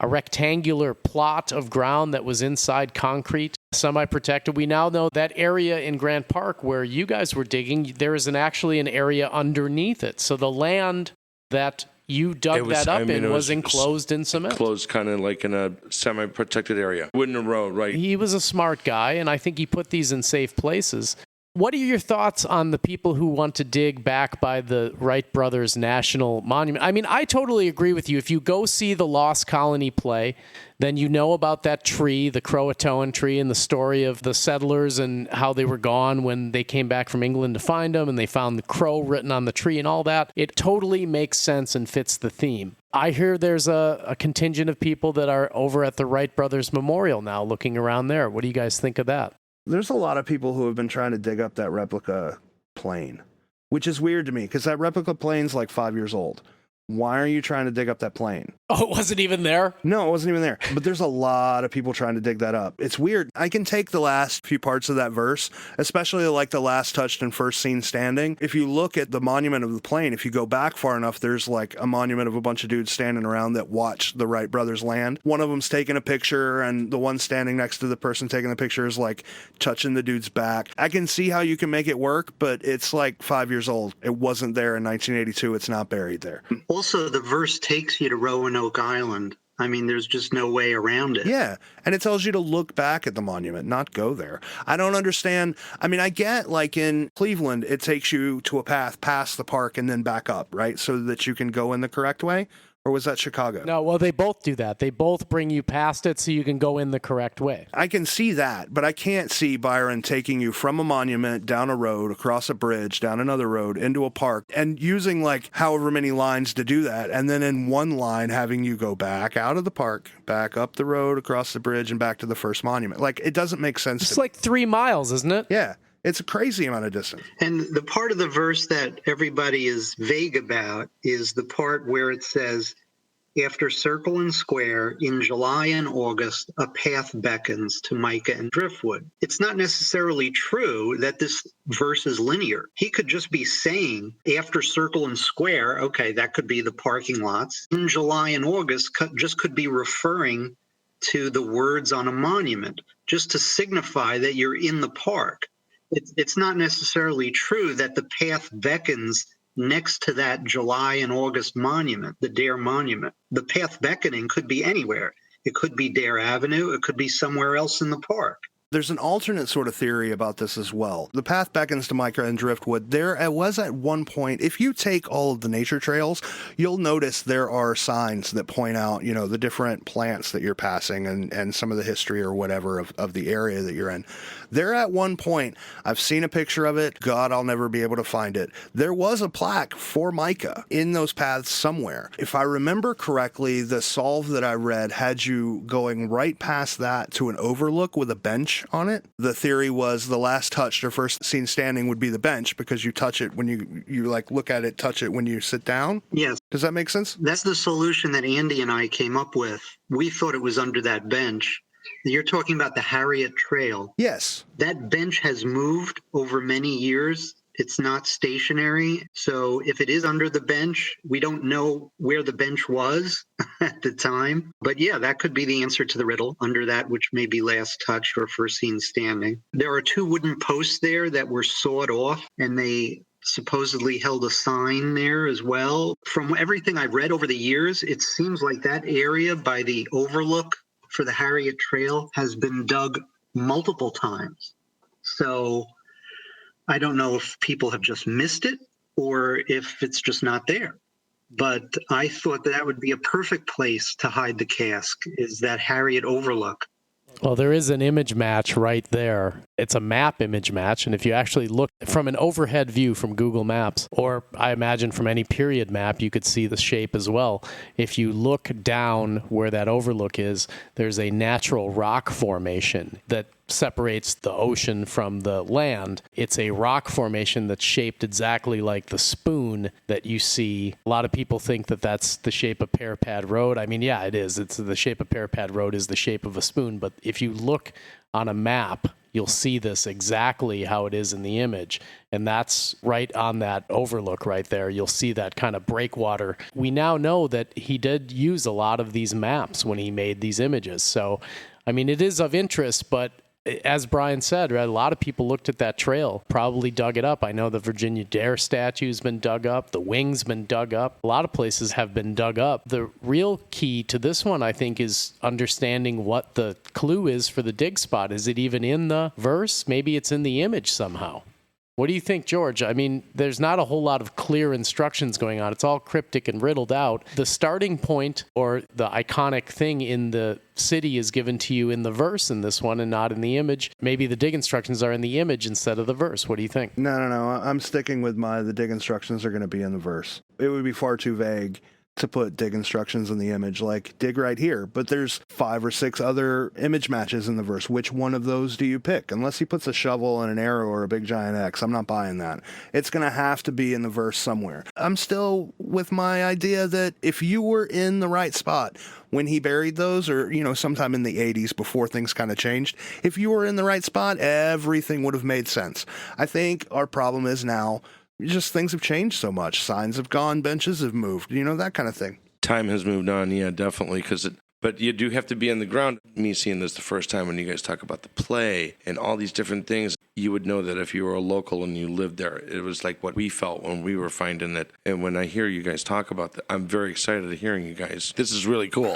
rectangular plot of ground that was inside concrete, semi-protected. We now know that area in Grant Park where you guys were digging, there is actually an area underneath it. So the land that you dug that up in was enclosed in cement. Enclosed kind of like in a semi-protected area. Wooden road, right? He was a smart guy, and I think he put these in safe places. What are your thoughts on the people who want to dig back by the Wright Brothers National Monument? I mean, I totally agree with you. If you go see the Lost Colony play, then you know about that tree, the Croatoan tree, and the story of the settlers and how they were gone when they came back from England to find them, and they found the crow written on the tree and all that. It totally makes sense and fits the theme. I hear there's a contingent of people that are over at the Wright Brothers Memorial now looking around there. What do you guys think of that? There's a lot of people who have been trying to dig up that replica plane, which is weird to me because that replica plane's like 5 years old. Why are you trying to dig up that plane? Oh, it wasn't even there? No, it wasn't even there. But there's a lot of people trying to dig that up. It's weird. I can take the last few parts of that verse, especially like the last touched and first seen standing. If you look at the monument of the plane, if you go back far enough, there's like a monument of a bunch of dudes standing around that watch the Wright brothers land. One of them's taking a picture, and the one standing next to the person taking the picture is like touching the dude's back. I can see how you can make it work, but it's like 5 years old. It wasn't there in 1982. It's not buried there. Also, the verse takes you to Roanoke Island. I mean, there's just no way around it. Yeah, and it tells you to look back at the monument, not go there. I don't understand. I mean, I get like in Cleveland, it takes you to a path past the park and then back up, right? So that you can go in the correct way. Or was that Chicago? No, well, they both do that. They both bring you past it so you can go in the correct way. I can see that, but I can't see Byron taking you from a monument, down a road, across a bridge, down another road, into a park, and using like however many lines to do that, and then in one line having you go back out of the park, back up the road, across the bridge, and back to the first monument. Like, it doesn't make sense. It's like 3 miles, isn't it? Yeah. It's a crazy amount of distance. And the part of the verse that everybody is vague about is the part where it says, after circle and square, in July and August, a path beckons to mica and driftwood. It's not necessarily true that this verse is linear. He could just be saying, after circle and square, okay, that could be the parking lots. In July and August, just could be referring to the words on a monument, just to signify that you're in the park. It's not necessarily true that the path beckons next to that July and August monument, the Dare Monument. The path beckoning could be anywhere. It could be Dare Avenue. It could be somewhere else in the park. There's an alternate sort of theory about this as well. The path beckons to mica and driftwood. There was at one point, if you take all of the nature trails, you'll notice there are signs that point out, you know, the different plants that you're passing and some of the history or whatever of the area that you're in. There at one point, I've seen a picture of it. God, I'll never be able to find it. There was a plaque for mica in those paths somewhere. If I remember correctly, the solve that I read had you going right past that to an overlook with a bench on it. The theory was the last touched or first seen standing would be the bench because you touch it when you like look at it, touch it when you sit down. Yes. Does that make sense? That's the solution that Andy and I came up with. We thought it was under that bench. You're talking about the Harriet Trail. Yes. That bench has moved over many years. It's not stationary. So if it is under the bench, we don't know where the bench was at the time. But yeah, that could be the answer to the riddle, under that which may be last touched or first seen standing. There are 2 wooden posts there that were sawed off, and they supposedly held a sign there as well. From everything I've read over the years, it seems like that area by the overlook for the Harriet Trail has been dug multiple times. So I don't know if people have just missed it or if it's just not there. But I thought that would be a perfect place to hide the casque, is that Harriet overlook. Well, there is an image match right there. It's a map image match, and if you actually look from an overhead view from Google Maps, or I imagine from any period map, you could see the shape as well. If you look down where that overlook is, there's a natural rock formation that separates the ocean from the land. It's a rock formation that's shaped exactly like the spoon that you see. A lot of people think that that's the shape of Pear Pad Road. I mean, yeah, it is. It's the shape of Pear Pad Road is the shape of a spoon. But if you look on a map, you'll see this exactly how it is in the image. And that's right on that overlook right there. You'll see that kind of breakwater. We now know that he did use a lot of these maps when he made these images. So, I mean, it is of interest, but as Brian said, right, a lot of people looked at that trail, probably dug it up. I know the Virginia Dare statue's been dug up. The wing's been dug up. A lot of places have been dug up. The real key to this one, I think, is understanding what the clue is for the dig spot. Is it even in the verse? Maybe it's in the image somehow. What do you think, George? I mean, there's not a whole lot of clear instructions going on. It's all cryptic and riddled out. The starting point or the iconic thing in the city is given to you in the verse in this one and not in the image. Maybe the dig instructions are in the image instead of the verse. What do you think? No. I'm sticking with the dig instructions are going to be in the verse. It would be far too vague to put dig instructions in the image, like dig right here. But there's 5 or 6 other image matches in the verse. Which one of those do you pick? Unless he puts a shovel and an arrow or a big giant X, I'm not buying that. It's going to have to be in the verse somewhere. I'm still with my idea that if you were in the right spot when he buried those, or, sometime in the 80s before things kind of changed, if you were in the right spot, everything would have made sense. I think our problem is now, just things have changed so much. Signs have gone, benches have moved, that kind of thing. Time has moved on, yeah, definitely. But you do have to be on the ground. Me seeing this the first time when you guys talk about the play and all these different things, you would know that if you were a local and you lived there, it was like what we felt when we were finding it. And when I hear you guys talk about that, I'm very excited to hearing you guys. This is really cool.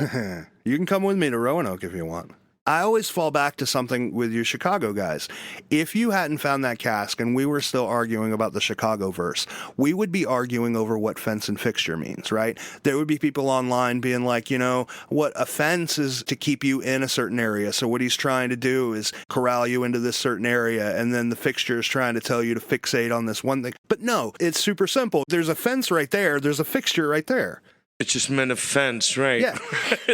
You can come with me to Roanoke if you want. I always fall back to something with you Chicago guys. If you hadn't found that casque and we were still arguing about the Chicago verse, we would be arguing over what fence and fixture means, right? There would be people online being like, what a fence is to keep you in a certain area. So what he's trying to do is corral you into this certain area, and then the fixture is trying to tell you to fixate on this one thing. But no, it's super simple. There's a fence right there. There's a fixture right there. It's just meant a fence, right? Yeah.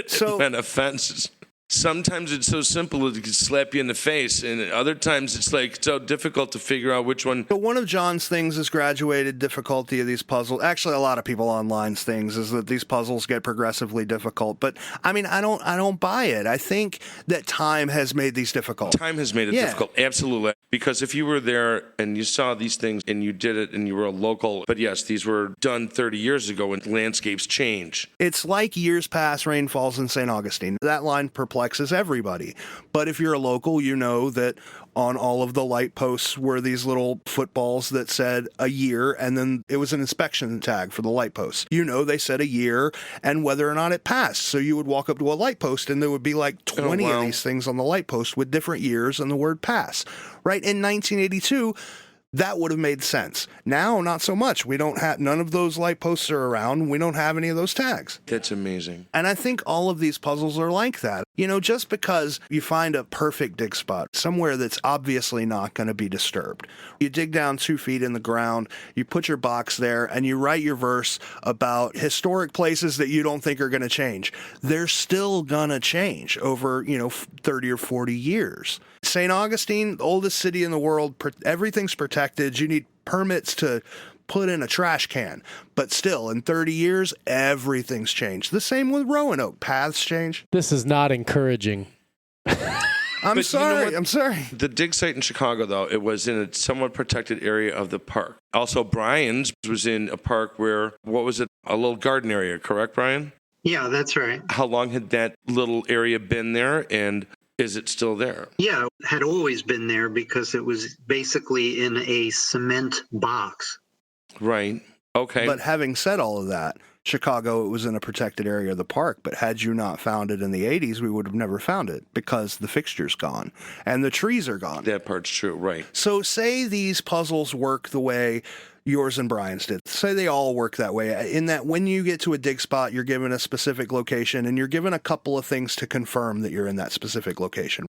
So meant a fence. Sometimes it's so simple it can slap you in the face, and other times it's like so difficult to figure out which one. But one of John's things is graduated difficulty of these puzzles. Actually, a lot of people online's things is that these puzzles get progressively difficult. But I mean, I don't buy it. I think that time has made these difficult. Time has made it difficult, absolutely. Because if you were there and you saw these things and you did it and you were a local, but yes, these were done 30 years ago and landscapes change. It's like years pass, rain falls in St. Augustine. That line perplexes everybody. But if you're a local, you know that on all of the light posts were these little footballs that said a year, and then it was an inspection tag for the light posts. They said a year and whether or not it passed. So you would walk up to a light post and there would be like 20 of these things on the light post with different years and the word pass. Right? In 1982, that would have made sense. Now, not so much. We don't have, none of those light posts are around. We don't have any of those tags. That's amazing. And I think all of these puzzles are like that. Just because you find a perfect dig spot, somewhere that's obviously not going to be disturbed. You dig down 2 feet in the ground, you put your box there, and you write your verse about historic places that you don't think are going to change. They're still going to change over, 30 or 40 years. St. Augustine, the oldest city in the world, everything's protected. You need permits to put in a trash can. But still, in 30 years, everything's changed. The same with Roanoke. Paths change. This is not encouraging. I'm sorry. The dig site in Chicago, though, it was in a somewhat protected area of the park. Also, Brian's was in a park where, what was it? A little garden area, correct, Brian? Yeah, that's right. How long had that little area been there, and is it still there? Yeah, it had always been there because it was basically in a cement box. Right. Okay. But having said all of that, Chicago, it was in a protected area of the park, but had you not found it in the 80s, we would have never found it because the fixture's gone and the trees are gone. That part's true, right. So say these puzzles work the way yours and Brian's did. Say they all work that way, in that when you get to a dig spot, you're given a specific location and you're given a couple of things to confirm that you're in that specific location.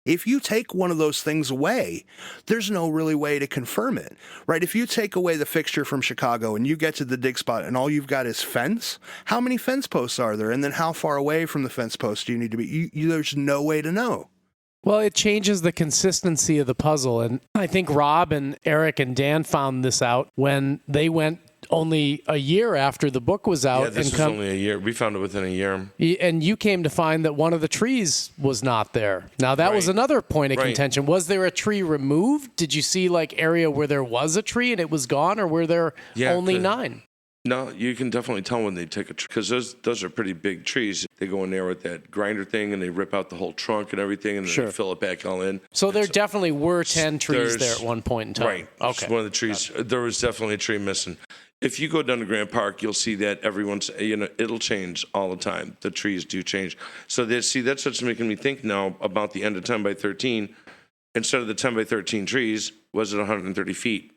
If you take one of those things away, there's no really way to confirm it, right? If you take away the fixture from Chicago and you get to the dig spot and all you've got is fence, how many fence posts are there? And then how far away from the fence post do you need to be? There's no way to know. Well, it changes the consistency of the puzzle. And I think Rob and Eric and Dan found this out when they went only a year after the book was out. Yeah, this was only a year. We found it within a year. And you came to find that one of the trees was not there. Now, that was another point of contention. Was there a tree removed? Did you see area where there was a tree and it was gone, or were there only 9? No, you can definitely tell when they take a tree, because those are pretty big trees. They go in there with that grinder thing and they rip out the whole trunk and everything, and then they fill it back all in. So there definitely were 10 trees there at one point in time. Right. Okay. One of the trees, there was definitely a tree missing. If you go down to Grand Park, you'll see that it'll change all the time. The trees do change. So that's what's making me think now about the end of 10 by 13. Instead of the 10 by 13 trees, was it 130 feet?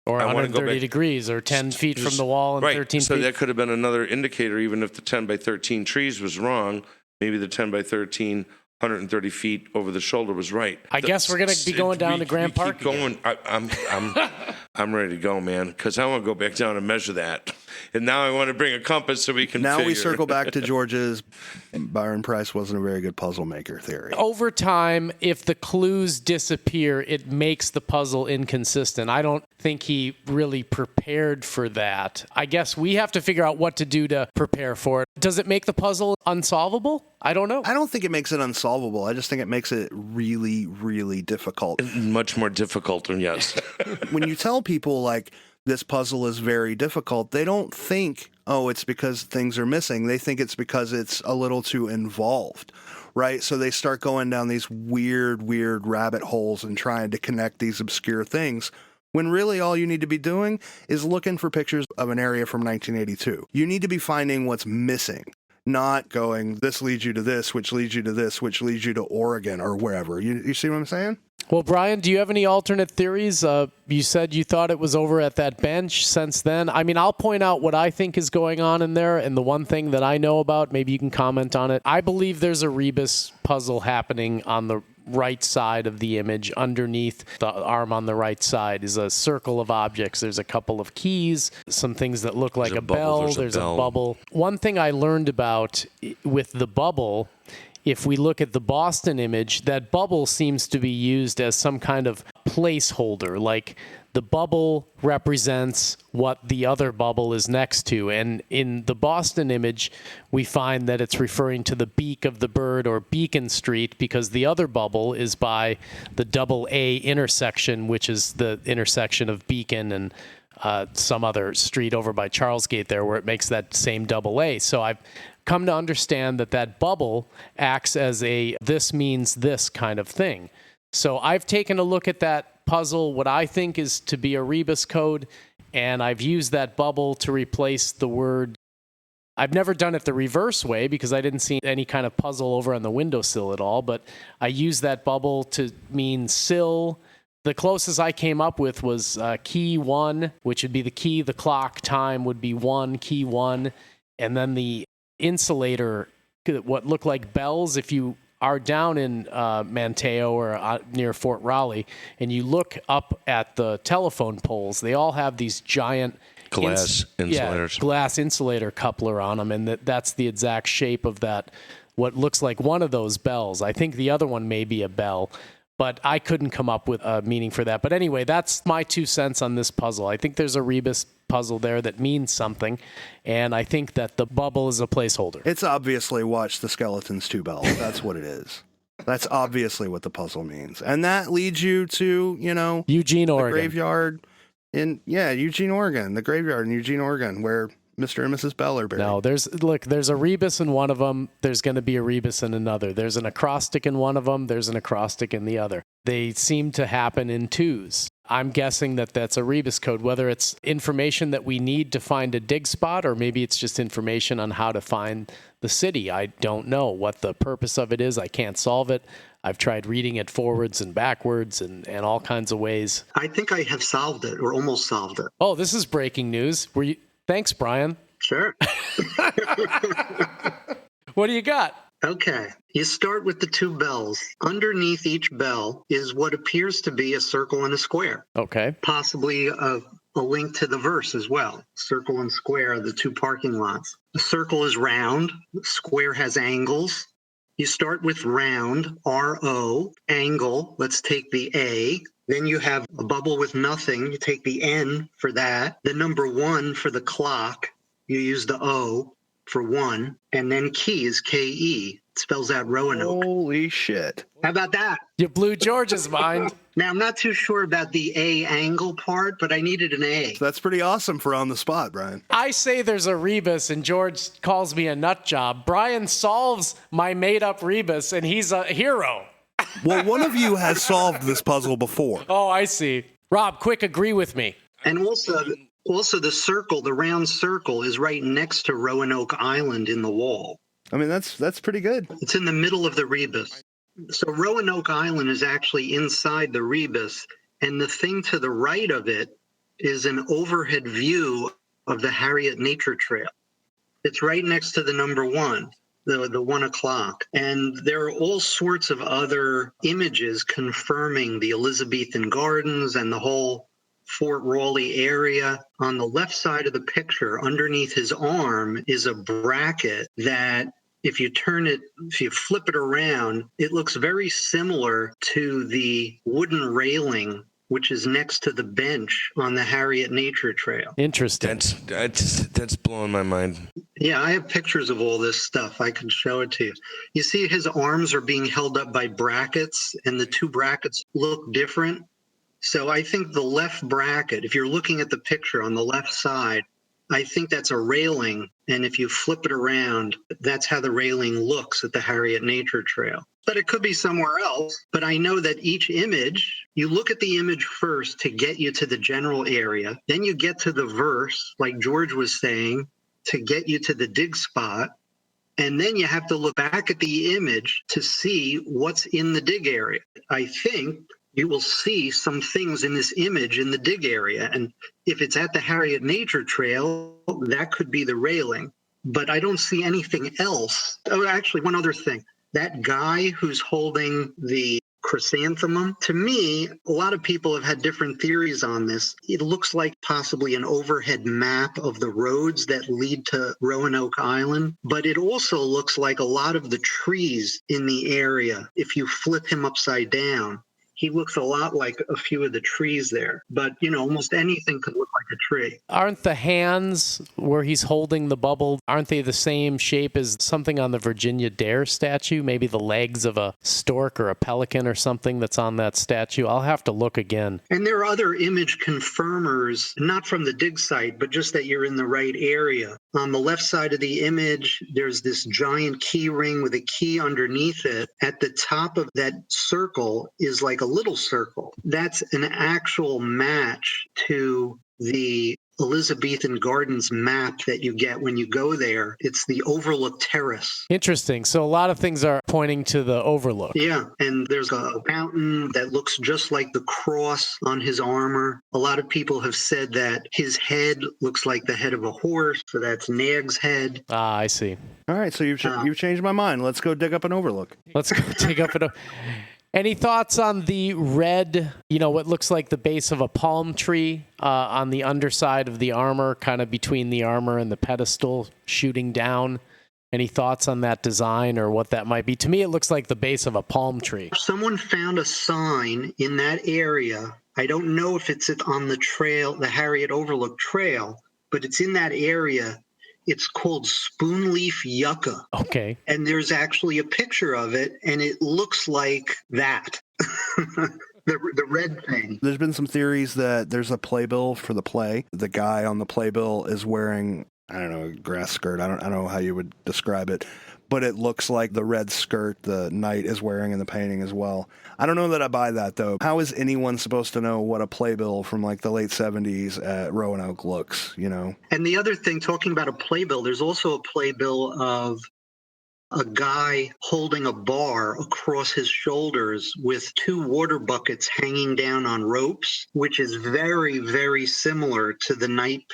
Or 130 degrees, or 10 feet from the wall and 13 feet. So that could have been another indicator, even if the 10 by 13 trees was wrong, maybe the 10 by 13, 130 feet over the shoulder was right. I guess we're going to be going down to Grand Park again. I'm ready to go, man, because I want to go back down and measure that. And now I want to bring a compass so we can Now we figure. circle back to George's Byron Price wasn't a very good puzzle maker theory. Over time, if the clues disappear, it makes the puzzle inconsistent. I don't think he really prepared for that. I guess we have to figure out what to do to prepare for it. Does it make the puzzle unsolvable? I don't know. I don't think it makes it unsolvable. I just think it makes it really, really difficult. Much more difficult, yes. When you tell people, like, this puzzle is very difficult, they don't think, oh, it's because things are missing. They think it's because it's a little too involved, right? So they start going down these weird rabbit holes and trying to connect these obscure things, when really all you need to be doing is looking for pictures of an area from 1982. You need to be finding what's missing, not going, this leads you to this, which leads you to this, which leads you to Oregon or wherever. You see what I'm saying? Well, Brian, do you have any alternate theories? You said you thought it was over at that bench since then. I mean, I'll point out what I think is going on in there, and the one thing that I know about, maybe you can comment on it. I believe there's a rebus puzzle happening on the right side of the image. Underneath the arm on the right side is a circle of objects. There's a couple of keys, some things that look like a bell. There's a bubble. One thing I learned about with the bubble, if we look at the Boston image, that bubble seems to be used as some kind of placeholder. Like the bubble represents what the other bubble is next to. And in the Boston image, we find that it's referring to the beak of the bird or Beacon Street, because the other bubble is by the double A intersection, which is the intersection of Beacon and some other street over by Charlesgate there, where it makes that same double A. So I've come to understand that that bubble acts as a this means this kind of thing. So I've taken a look at that puzzle, what I think is to be a rebus code, and I've used that bubble to replace the word. I've never done it the reverse way because I didn't see any kind of puzzle over on the windowsill at all, but I used that bubble to mean sill. The closest I came up with was key 1, which would be the key, the clock, time would be 1, key 1, and then the insulator, what look like bells. If you are down in Manteo or near Fort Raleigh and you look up at the telephone poles, they all have these giant glass insulators. Glass insulator coupler on them, and that's the exact shape of that, what looks like one of those bells. I think the other one may be a bell, but I couldn't come up with a meaning for that. But anyway, that's my 2 cents on this puzzle. I think there's a rebus puzzle there that means something, and I think that the bubble is a placeholder. It's obviously watch the skeletons 2 bells. That's what it is. That's obviously what the puzzle means. And that leads you to, Eugene, Oregon. Graveyard Eugene, Oregon. The graveyard in Eugene, Oregon, where Mr. and Mrs. Bell are buried. No, there's a rebus in one of them. There's going to be a rebus in another. There's an acrostic in one of them. There's an acrostic in the other. They seem to happen in 2s. I'm guessing that that's a rebus code, whether it's information that we need to find a dig spot, or maybe it's just information on how to find the city. I don't know what the purpose of it is. I can't solve it. I've tried reading it forwards and backwards and all kinds of ways. I think I have solved it, or almost solved it. Oh, this is breaking news. Thanks, Brian. Sure. What do you got? Okay. You start with the 2 bells. Underneath each bell is what appears to be a circle and a square. Okay. Possibly a link to the verse as well. Circle and square are the 2 parking lots. The circle is round. The square has angles. You start with round, R-O, angle. Let's take the A. Then you have a bubble with nothing. You take the N for that. The number 1 for the clock. You use the O for 1. And then key is K-E. It spells out Roanoke. Holy shit. How about that? You blew George's mind. Now, I'm not too sure about the A angle part, but I needed an A. That's pretty awesome for on the spot, Brian. I say there's a rebus, and George calls me a nut job. Brian solves my made-up rebus, and he's a hero. Well, one of you has solved this puzzle before. Oh, I see. Rob, quick, agree with me. And also the circle, the round circle, is right next to Roanoke Island in the wall. I mean, that's pretty good. It's in the middle of the rebus. So Roanoke Island is actually inside the rebus, and the thing to the right of it is an overhead view of the Harriet Nature Trail. It's right next to the number 1, the 1 o'clock. And there are all sorts of other images confirming the Elizabethan Gardens and the whole Fort Raleigh area. On the left side of the picture, underneath his arm, is a bracket that if you flip it around, it looks very similar to the wooden railing which is next to the bench on the Harriet Nature Trail. Interesting. That's blowing my mind. Yeah, I have pictures of all this stuff. I can show it to you. You see his arms are being held up by brackets, and the two brackets look different. So I think the left bracket, if you're looking at the picture on the left side, I think that's a railing. And if you flip it around, that's how the railing looks at the Harriet Nature Trail. But it could be somewhere else. But I know that each image, you look at the image first to get you to the general area. Then you get to the verse, like George was saying, to get you to the dig spot. And then you have to look back at the image to see what's in the dig area. I think you will see some things in this image in the dig area. And if it's at the Harriet Nature Trail, that could be the railing. But I don't see anything else. Oh, actually, one other thing. That guy who's holding the chrysanthemum, to me, a lot of people have had different theories on this. It looks like possibly an overhead map of the roads that lead to Roanoke Island, but it also looks like a lot of the trees in the area. If you flip him upside down, he looks a lot like a few of the trees there. But, almost anything could look like a tree. Aren't the hands where he's holding the bubble, aren't they the same shape as something on the Virginia Dare statue? Maybe the legs of a stork or a pelican or something that's on that statue? I'll have to look again. And there are other image confirmers, not from the dig site, but just that you're in the right area. On the left side of the image, there's this giant key ring with a key underneath it. At the top of that circle is like a little circle. That's an actual match to the Elizabethan Gardens map that you get when you go there. It's the Overlook Terrace. Interesting. So a lot of things are pointing to the Overlook. Yeah, and there's a fountain that looks just like the cross on his armor. A lot of people have said that his head looks like the head of a horse, so that's Nag's head. Ah, I see. All right, so you've changed my mind. Let's go dig up an Overlook. Let's go dig up an Any thoughts on the red, what looks like the base of a palm tree on the underside of the armor, kind of between the armor and the pedestal shooting down? Any thoughts on that design or what that might be? To me, it looks like the base of a palm tree. Someone found a sign in that area. I don't know if it's on the trail, the Harriet Overlook Trail, but it's in that area. It's called Spoonleaf Yucca. Okay. And there's actually a picture of it, and it looks like that. The red thing. There's been some theories that there's a playbill for the play. The guy on the playbill is wearing, I don't know, a grass skirt. I don't know how you would describe it, but it looks like the red skirt the knight is wearing in the painting as well. I don't know that I buy that, though. How is anyone supposed to know what a playbill from like the late 70s at Roanoke looks, And the other thing, talking about a playbill, there's also a playbill of a guy holding a bar across his shoulders with two water buckets hanging down on ropes, which is very, very similar to the knight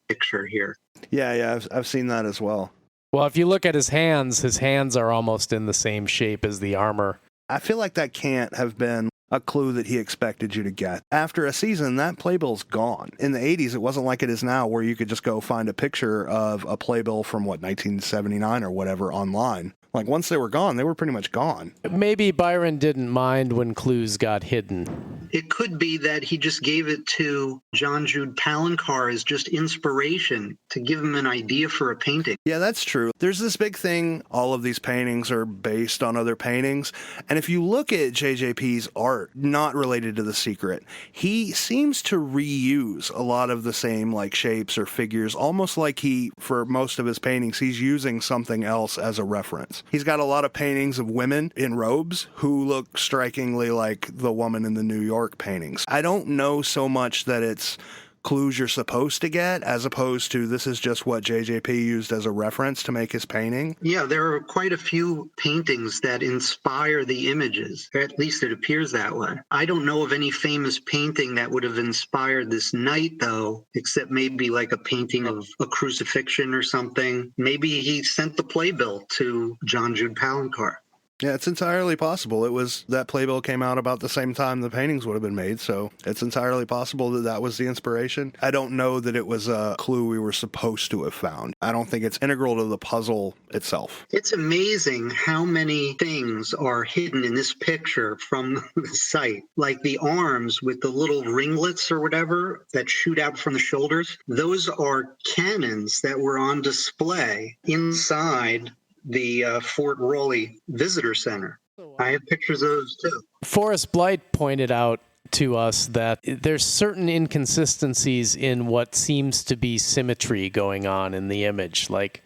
picture here. Yeah, I've seen that as well. Well, if you look at his hands are almost in the same shape as the armor. I feel like that can't have been a clue that he expected you to get. After a season, that playbill's gone. In the 80s, it wasn't like it is now where you could just go find a picture of a playbill from, 1979 or whatever online. Like, once they were gone, they were pretty much gone. Maybe Byron didn't mind when clues got hidden. It could be that he just gave it to John Jude Palancar as just inspiration to give him an idea for a painting. Yeah, that's true. There's this big thing. All of these paintings are based on other paintings. And if you look at JJP's art, not related to The Secret, he seems to reuse a lot of the same shapes or figures, almost like for most of his paintings, he's using something else as a reference. He's got a lot of paintings of women in robes who look strikingly like the woman in the New York paintings. I don't know so much that it's clues you're supposed to get, as opposed to this is just what JJP used as a reference to make his painting. Yeah, there are quite a few paintings that inspire the images, or at least it appears that way. I don't know of any famous painting that would have inspired this knight, though, except maybe like a painting of a crucifixion or something. Maybe he sent the playbill to John Jude Palancar. Yeah, it's entirely possible. It was that playbill came out about the same time the paintings would have been made, so it's entirely possible that that was the inspiration. I don't know that it was a clue we were supposed to have found. I don't think it's integral to the puzzle itself. It's amazing how many things are hidden in this picture from the site. Like the arms with the little ringlets or whatever that shoot out from the shoulders. Those are cannons that were on display inside the Fort Raleigh Visitor Center. I have pictures of those too. Forrest Blight pointed out to us that there's certain inconsistencies in what seems to be symmetry going on in the image, like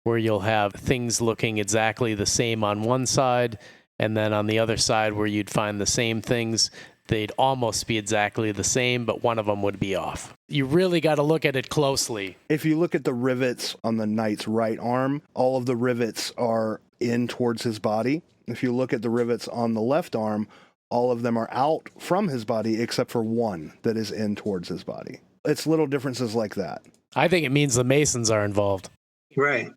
where you'll have things looking exactly the same on one side, and then on the other side where you'd find the same things, they'd almost be exactly the same, but one of them would be off. You really got to look at it closely. If you look at the rivets on the knight's right arm, all of the rivets are in towards his body. If you look at the rivets on the left arm, all of them are out from his body except for one that is in towards his body. It's little differences like that. I think it means the Masons are involved. Right.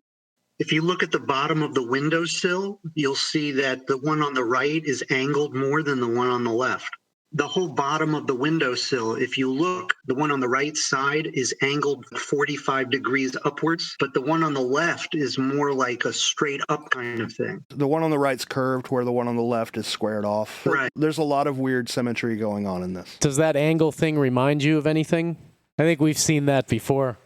If you look at the bottom of the windowsill, you'll see that the one on the right is angled more than the one on the left. The whole bottom of the windowsill, if you look, the one on the right side is angled 45 degrees upwards, but the one on the left is more like a straight up kind of thing. The one on the right's curved where the one on the left is squared off. Right. There's a lot of weird symmetry going on in this. Does that angle thing remind you of anything? I think we've seen that before.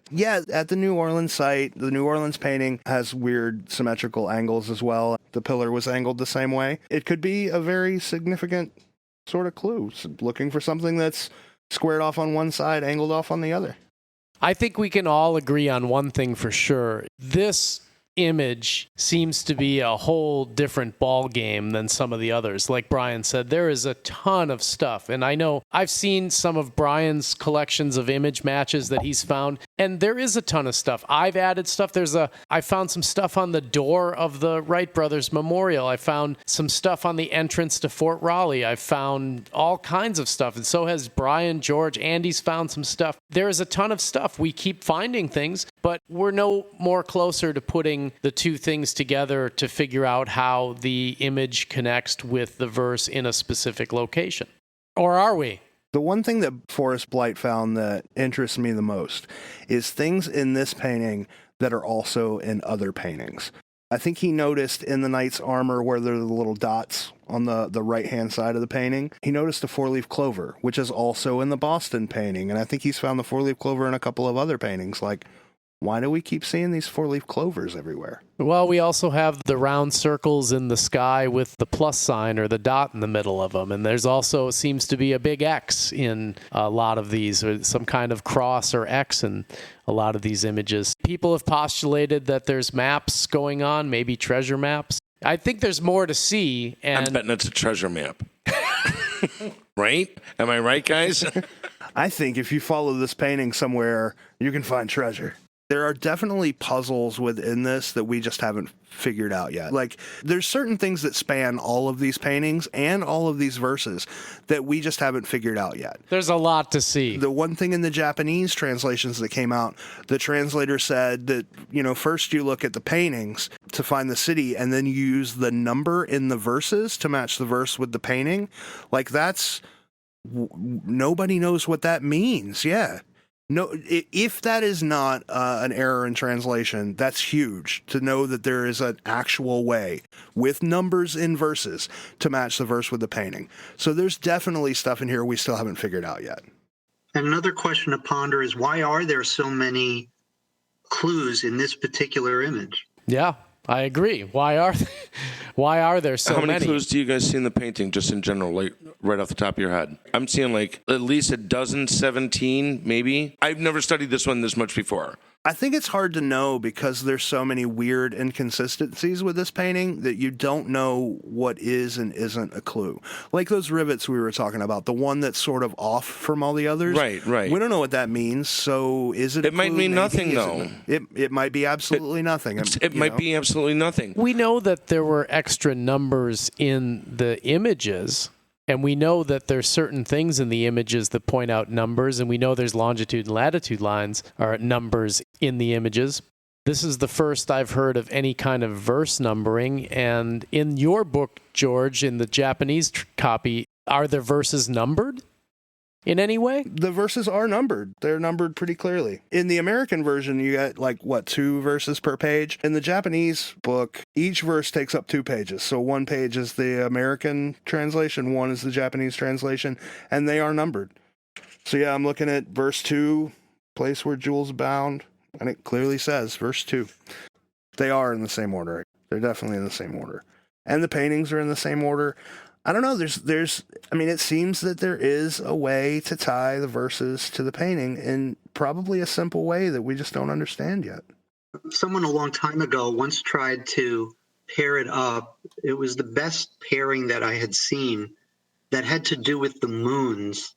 Yeah, at the New Orleans site, the New Orleans painting has weird symmetrical angles as well. The pillar was angled the same way. It could be a very significant sort of clue, looking for something that's squared off on one side, angled off on the other. I think we can all agree on one thing for sure. This image seems to be a whole different ball game than some of the others. Like Brian said, there is a ton of stuff. And I know I've seen some of Brian's collections of image matches that he's found, and there is a ton of stuff. I've added stuff. I found some stuff on the door of the Wright Brothers Memorial. I found some stuff on the entrance to Fort Raleigh. I found all kinds of stuff. And so has Brian, George, Andy's found some stuff. There is a ton of stuff. We keep finding things, but we're no more closer to putting the two things together to figure out how the image connects with the verse in a specific location. Or are we? The one thing that Forrest Blight found that interests me the most is things in this painting that are also in other paintings. I think he noticed in the knight's armor where there are the little dots on the right-hand side of the painting, he noticed a four-leaf clover, which is also in the Boston painting. And I think he's found the four-leaf clover in a couple of other paintings. Like, why do we keep seeing these four-leaf clovers everywhere? Well, we also have the round circles in the sky with the plus sign or the dot in the middle of them. And there's also seems to be a big X in a lot of these, or some kind of cross or X in a lot of these images. People have postulated that there's maps going on, maybe treasure maps. I think there's more to see. And I'm betting it's a treasure map. Right? Am I right, guys? I think if you follow this painting somewhere, you can find treasure. There are definitely puzzles within this that we just haven't figured out yet. Like, there's certain things that span all of these paintings and all of these verses that we just haven't figured out yet. There's a lot to see. The one thing in the Japanese translations that came out, the translator said that, first you look at the paintings to find the city, and then you use the number in the verses to match the verse with the painting. Like, nobody knows what that means. Yeah. No, if that is not an error in translation, that's huge to know that there is an actual way with numbers in verses to match the verse with the painting. So there's definitely stuff in here we still haven't figured out yet. And another question to ponder is, why are there so many clues in this particular image? Yeah, I agree. Why are there so many? How many clues do you guys see in the painting, just in general, like right off the top of your head? I'm seeing like at least a dozen, 17, maybe. I've never studied this one this much before. I think it's hard to know because there's so many weird inconsistencies with this painting that you don't know what is and isn't a clue. Like those rivets we were talking about, the one that's sort of off from all the others. Right. We don't know what that means, so is it a It might clue? mean Maybe nothing, though. It might be absolutely nothing. It might be absolutely nothing. We know that there were extra numbers in the images, and we know that there's certain things in the images that point out numbers, and we know there's longitude and latitude lines or numbers in the images. This is the first I've heard of any kind of verse numbering. And in your book, George, in the Japanese copy, are the verses numbered in any way? The verses are numbered. They're numbered pretty clearly. In the American version, you get 2 verses per page. In the Japanese book, each verse takes up 2 pages. So 1 page is the American translation, 1 is the Japanese translation, and they are numbered. So yeah, I'm looking at verse 2, place where jewels abound, and it clearly says verse 2. They are in the same order. They're definitely in the same order. And the paintings are in the same order. I don't know, it seems that there is a way to tie the verses to the painting in probably a simple way that we just don't understand yet. Someone a long time ago once tried to pair it up. It was the best pairing that I had seen that had to do with the moons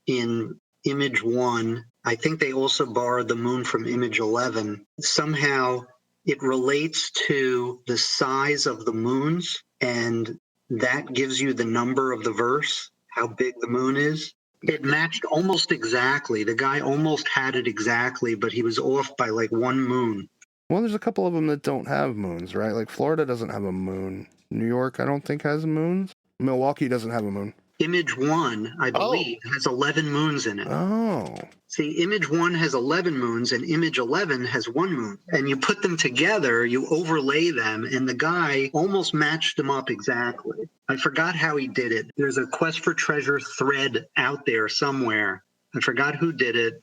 in image 1. I think they also borrowed the moon from image 11. Somehow it relates to the size of the moons, and that gives you the number of the verse, how big the moon is. It matched almost exactly. The guy almost had it exactly, but he was off by 1 moon. Well, there's a couple of them that don't have moons, right? Like Florida doesn't have a moon. New York, I don't think, has moons. Milwaukee doesn't have a moon. Image 1, I believe, has 11 moons in it. Oh. See, image 1 has 11 moons and image 11 has 1 moon. And you put them together, you overlay them, and the guy almost matched them up exactly. I forgot how he did it. There's a Quest for Treasure thread out there somewhere. I forgot who did it.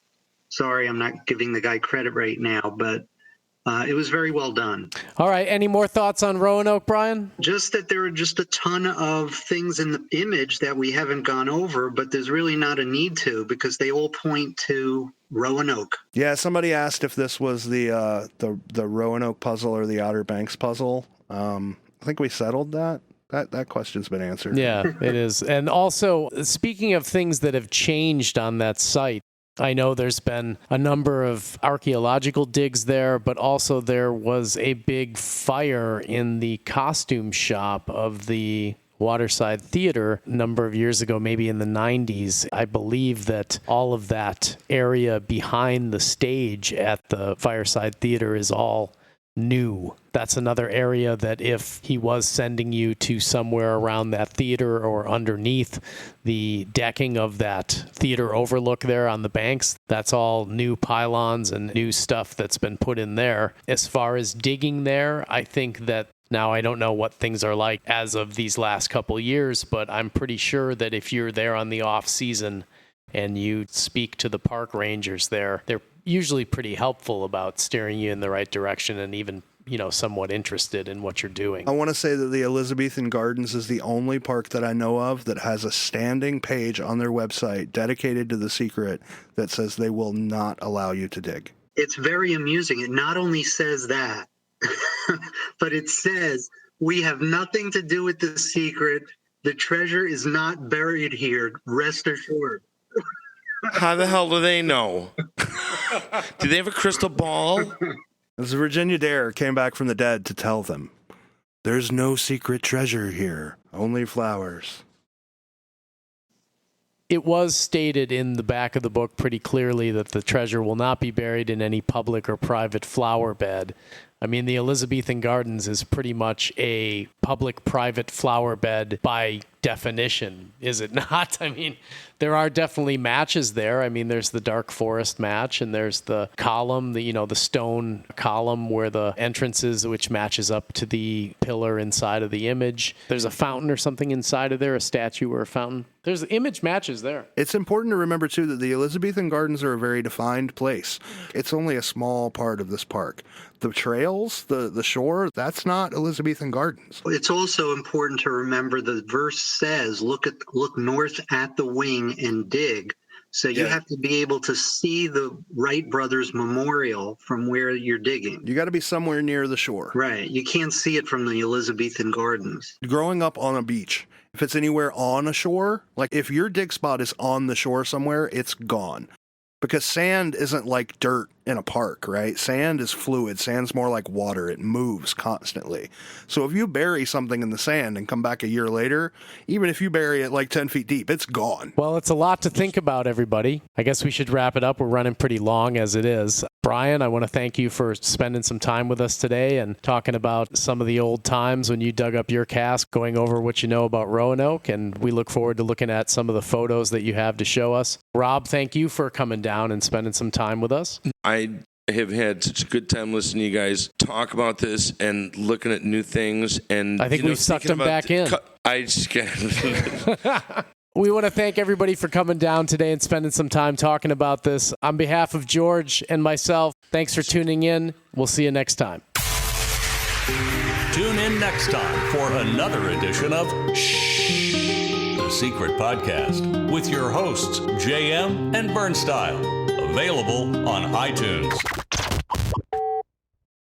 Sorry, I'm not giving the guy credit right now, but it was very well done. All right. Any more thoughts on Roanoke, Brian? Just that there are just a ton of things in the image that we haven't gone over, but there's really not a need to because they all point to Roanoke. Yeah, somebody asked if this was the Roanoke puzzle or the Outer Banks puzzle. I think we settled that. That question's been answered. Yeah, it is. And also, speaking of things that have changed on that site, I know there's been a number of archaeological digs there, but also there was a big fire in the costume shop of the Waterside Theater a number of years ago, maybe in the 90s. I believe that all of that area behind the stage at the Fireside Theater is all new. That's another area that if he was sending you to somewhere around that theater or underneath the decking of that theater overlook there on the banks, that's all new pylons and new stuff that's been put in there. As far as digging there, I think that now I don't know what things are like as of these last couple years, but I'm pretty sure that if you're there on the off season and you speak to the park rangers there, they're usually pretty helpful about steering you in the right direction and even, somewhat interested in what you're doing. I want to say that the Elizabethan Gardens is the only park that I know of that has a standing page on their website dedicated to the secret that says they will not allow you to dig. It's very amusing. It not only says that, but it says, we have nothing to do with the secret. The treasure is not buried here. Rest assured. How the hell do they know? Do they have a crystal ball? As Virginia Dare came back from the dead to tell them, there's no secret treasure here, only flowers. It was stated in the back of the book pretty clearly that the treasure will not be buried in any public or private flower bed. I mean, the Elizabethan Gardens is pretty much a public-private flower bed by definition, is it not? I mean, there are definitely matches there. I mean, there's the Dark Forest match, and there's the column, the stone column where the entrance is, which matches up to the pillar inside of the image. There's a fountain or something inside of there, a statue or a fountain. There's image matches there. It's important to remember, too, that the Elizabethan Gardens are a very defined place. It's only a small part of this park. The trails, the shore, that's not Elizabethan Gardens. It's also important to remember the verse says, look north at the wing and dig. So you have to be able to see the Wright Brothers Memorial from where you're digging. You got to be somewhere near the shore. Right. You can't see it from the Elizabethan Gardens. Growing up on a beach, if it's anywhere on a shore, like if your dig spot is on the shore somewhere, it's gone. Because sand isn't like dirt in a park, right? Sand is fluid. Sand's more like water. It moves constantly. So if you bury something in the sand and come back a year later, even if you bury it like 10 feet deep, it's gone. Well, it's a lot to think about, everybody. I guess we should wrap it up. We're running pretty long as it is. Brian, I want to thank you for spending some time with us today and talking about some of the old times when you dug up your cask, going over what you know about Roanoke, and we look forward to looking at some of the photos that you have to show us. Rob, thank you for coming down and spending some time with us. I have had such a good time listening to you guys talk about this and looking at new things. And I think we've sucked them back in. I just can't. We want to thank everybody for coming down today and spending some time talking about this. On behalf of George and myself, thanks for tuning in. We'll see you next time. Tune in next time for another edition of Shhh, the Secret Podcast with your hosts, JM and Bernstyle. Available on iTunes.